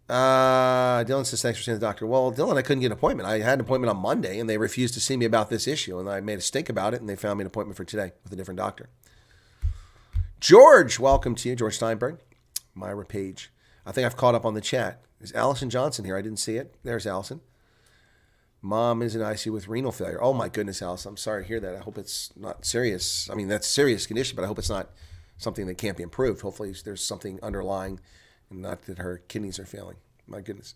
Dylan says, thanks for seeing the doctor. Well, Dylan, I couldn't get an appointment. I had an appointment on Monday, and they refused to see me about this issue, and I made a stink about it, and they found me an appointment for today with a different doctor. George, welcome to you. George Steinberg, Myra Page. I think I've caught up on the chat. Is Allison Johnson here? I didn't see it. There's Allison. Mom is in ICU with renal failure. Oh, my goodness, Allison. I'm sorry to hear that. I hope it's not serious. I mean, that's a serious condition, but I hope it's not something that can't be improved. Hopefully there's something underlying, and not that her kidneys are failing. My goodness.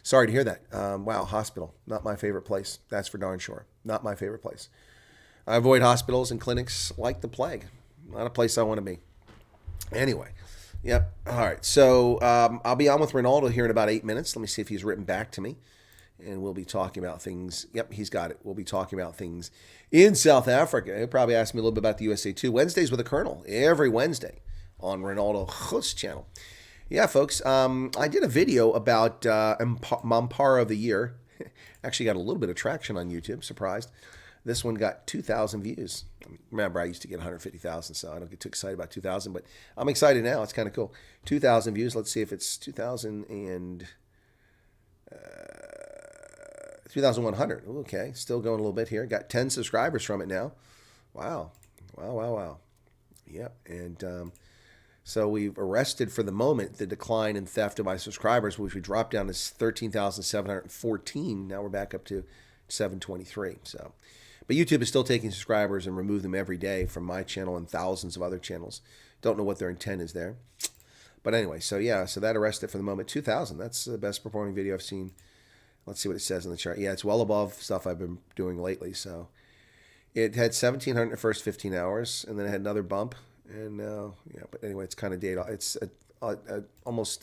Sorry to hear that. Wow, hospital. Not my favorite place. That's for darn sure. Not my favorite place. I avoid hospitals and clinics like the plague. Not a place I want to be. Anyway. Yep. All right. So I'll be on with Ronaldo here in about 8 minutes. Let me see if he's written back to me. And we'll be talking about things. Yep, he's got it. We'll be talking about things in South Africa. He'll probably ask me a little bit about the USA too. Wednesdays with the Colonel. Every Wednesday on Ronaldo Hus channel. Yeah, folks. I did a video about Mampara of the Year. Actually got a little bit of traction on YouTube. Surprised. This one got 2,000 views. Remember, I used to get 150,000, so I don't get too excited about 2,000, but I'm excited now. It's kind of cool. 2,000 views. Let's see if it's 2,100. Okay, still going a little bit here. Got 10 subscribers from it now. Wow. Yep, and so we've arrested for the moment the decline in theft of my subscribers, which we dropped down to 13,714. Now we're back up to 723. So, but YouTube is still taking subscribers and remove them every day from my channel and thousands of other channels. Don't know what their intent is there. But anyway, so yeah, so that arrested for the moment 2,000. That's the best performing video I've seen. Let's see what it says in the chart. Yeah, it's well above stuff I've been doing lately. So it had 1,700 in the first 15 hours, and then it had another bump. And yeah, but anyway, it's kind of data. It's almost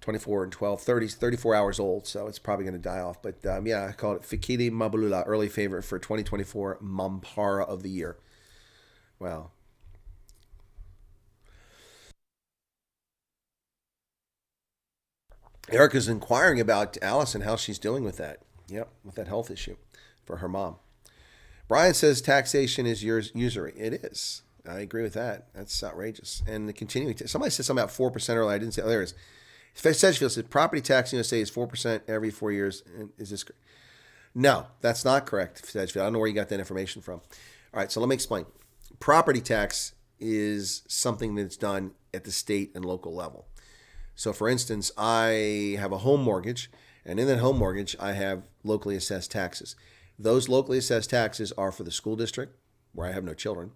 24 and 12, 34 hours old, so it's probably going to die off. But yeah, I call it Fikiri Mabulula, early favorite for 2024 Mampara of the Year. Wow. Erica's inquiring about Allison, how she's doing with that. Yep, with that health issue for her mom. Brian says taxation is usury. It is. I agree with that. That's outrageous. And the continuing, somebody said something about 4% earlier. I didn't say. Oh, there it is. Sedgefield said property tax in the USA is 4% every 4 years. Is this correct? No, that's not correct, Sedgefield. I don't know where you got that information from. All right, so let me explain. Property tax is something that's done at the state and local level. So, for instance, I have a home mortgage, and in that home mortgage, I have locally assessed taxes. Those locally assessed taxes are for the school district, where I have no children,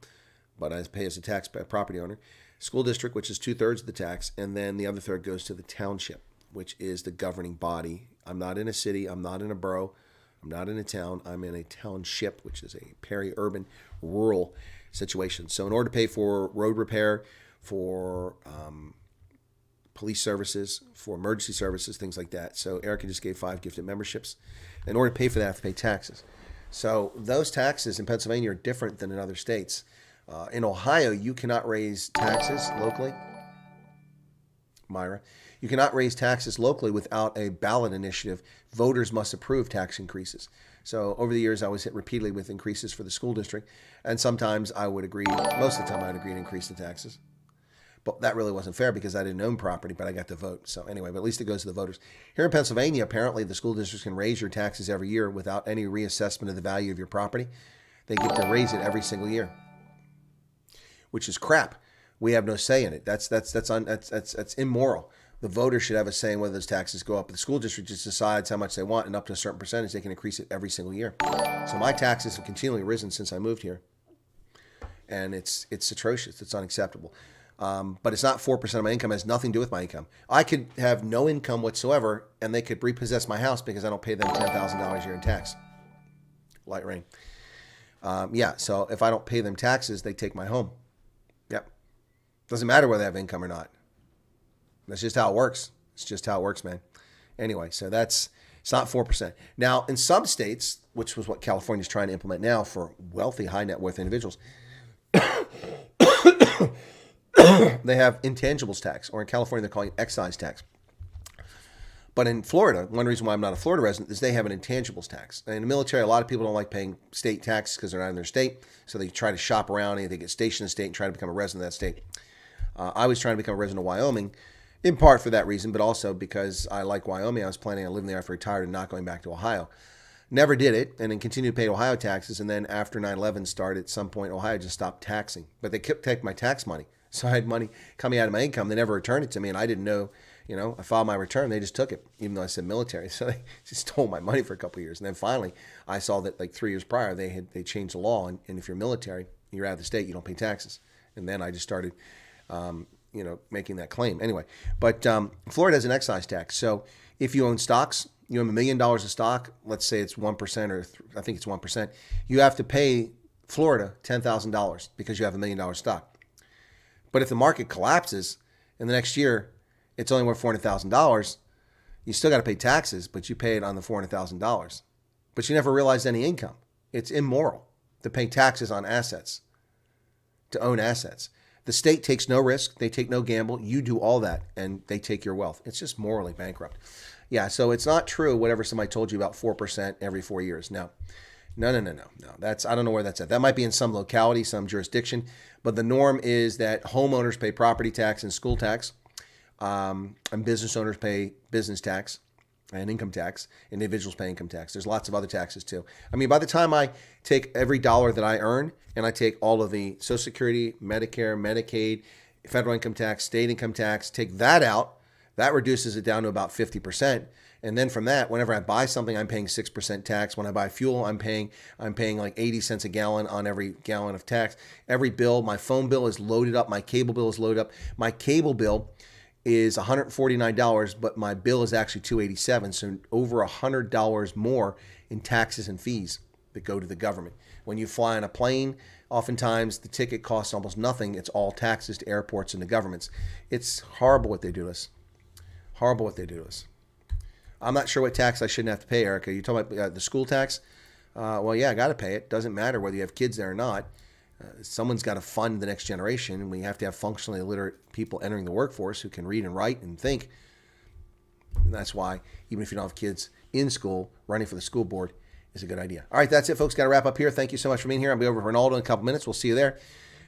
but I pay as a tax property owner. School district, which is 2/3 of the tax, and then the other third goes to the township, which is the governing body. I'm not in a city. I'm not in a borough. I'm not in a town. I'm in a township, which is a peri-urban, rural situation. So in order to pay for road repair, for police services, for emergency services, things like that. So Erica just gave 5 gifted memberships. In order to pay for that, I have to pay taxes. So those taxes in Pennsylvania are different than in other states. In Ohio, you cannot raise taxes locally. Myra, you cannot raise taxes locally without a ballot initiative. Voters must approve tax increases. So over the years, I was hit repeatedly with increases for the school district. And sometimes I would agree, most of the time I would agree to increase the taxes. But that really wasn't fair because I didn't own property, but I got to vote. So anyway, but at least it goes to the voters. Here in Pennsylvania, apparently the school districts can raise your taxes every year without any reassessment of the value of your property. They get to raise it every single year, which is crap. We have no say in it. That's immoral. The voters should have a say in whether those taxes go up. The school district just decides how much they want, and up to a certain percentage, they can increase it every single year. So my taxes have continually risen since I moved here, and it's atrocious. It's unacceptable. But it's not 4% of my income. It has nothing to do with my income. I could have no income whatsoever, and they could repossess my house because I don't pay them $10,000 a year in tax. Light rain. Yeah, so if I don't pay them taxes, they take my home. Yep. Doesn't matter whether they have income or not. That's just how it works. It's just how it works, man. Anyway, so it's not 4%. Now, in some states, which was what California is trying to implement now for wealthy, high net worth individuals, they have intangibles tax, or in California, they're calling it excise tax. But in Florida, one reason why I'm not a Florida resident is they have an intangibles tax. And in the military, a lot of people don't like paying state taxes because they're not in their state. So they try to shop around and they get stationed in the state and try to become a resident of that state. I was trying to become a resident of Wyoming, in part for that reason, but also because I like Wyoming. I was planning on living there after I retired and not going back to Ohio. Never did it, and then continued to pay Ohio taxes. And then after 9/11 started, at some point, Ohio just stopped taxing. But they kept taking my tax money. So I had money coming out of my income. They never returned it to me, and I didn't know. I filed my return. They just took it, even though I said military. So they just stole my money for a couple of years. And then finally, I saw that like 3 years prior, they changed the law. And if you're military, you're out of the state, you don't pay taxes. And then I just started, making that claim. Anyway, but Florida has an excise tax. So if you own stocks, you own $1 million of stock, let's say it's 1% or I think it's 1%, you have to pay Florida $10,000 because you have $1 million stock. But if the market collapses in the next year, it's only worth $400,000. You still got to pay taxes, but you pay it on the $400,000. But you never realized any income. It's immoral to pay taxes on assets, to own assets. The state takes no risk. They take no gamble. You do all that, and they take your wealth. It's just morally bankrupt. Yeah, so it's not true, whatever somebody told you about 4% every 4 years. No. That's, I don't know where that's at. That might be in some locality, some jurisdiction, but the norm is that homeowners pay property tax and school tax. And business owners pay business tax and income tax. Individuals pay income tax. There's lots of other taxes too. I mean, by the time I take every dollar that I earn and I take all of the Social Security, Medicare, Medicaid, federal income tax, state income tax, take that out, that reduces it down to about 50%. And then from that, whenever I buy something, I'm paying 6% tax. When I buy fuel, I'm paying like 80 cents a gallon on every gallon of tax. Every bill, my phone bill is loaded up. My cable bill is loaded up. My cable bill is $149, but my bill is actually $287, so over $100 more in taxes and fees that go to the government. When you fly on a plane, oftentimes the ticket costs almost nothing. It's all taxes to airports and the governments. It's horrible what they do to us. Horrible what they do to us. I'm not sure what tax I shouldn't have to pay, Erica. You talking about the school tax? Well, yeah, I got to pay it. Doesn't matter whether you have kids there or not. Someone's got to fund the next generation, and we have to have functionally illiterate people entering the workforce who can read and write and think. And that's why, even if you don't have kids in school, running for the school board is a good idea. All right, that's it, folks. Got to wrap up here. Thank you so much for being here. I'll be over Ronaldo in a couple minutes. We'll see you there.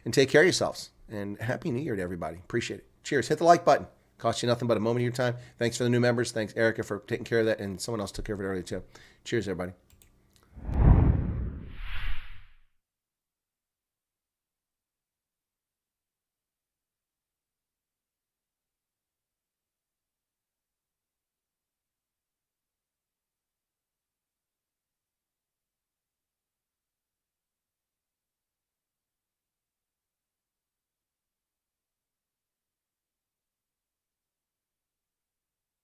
And take care of yourselves. And Happy New Year to everybody. Appreciate it. Cheers. Hit the like button. Costs you nothing but a moment of your time. Thanks for the new members. Thanks, Erica, for taking care of that. And someone else took care of it earlier, too. Cheers, everybody.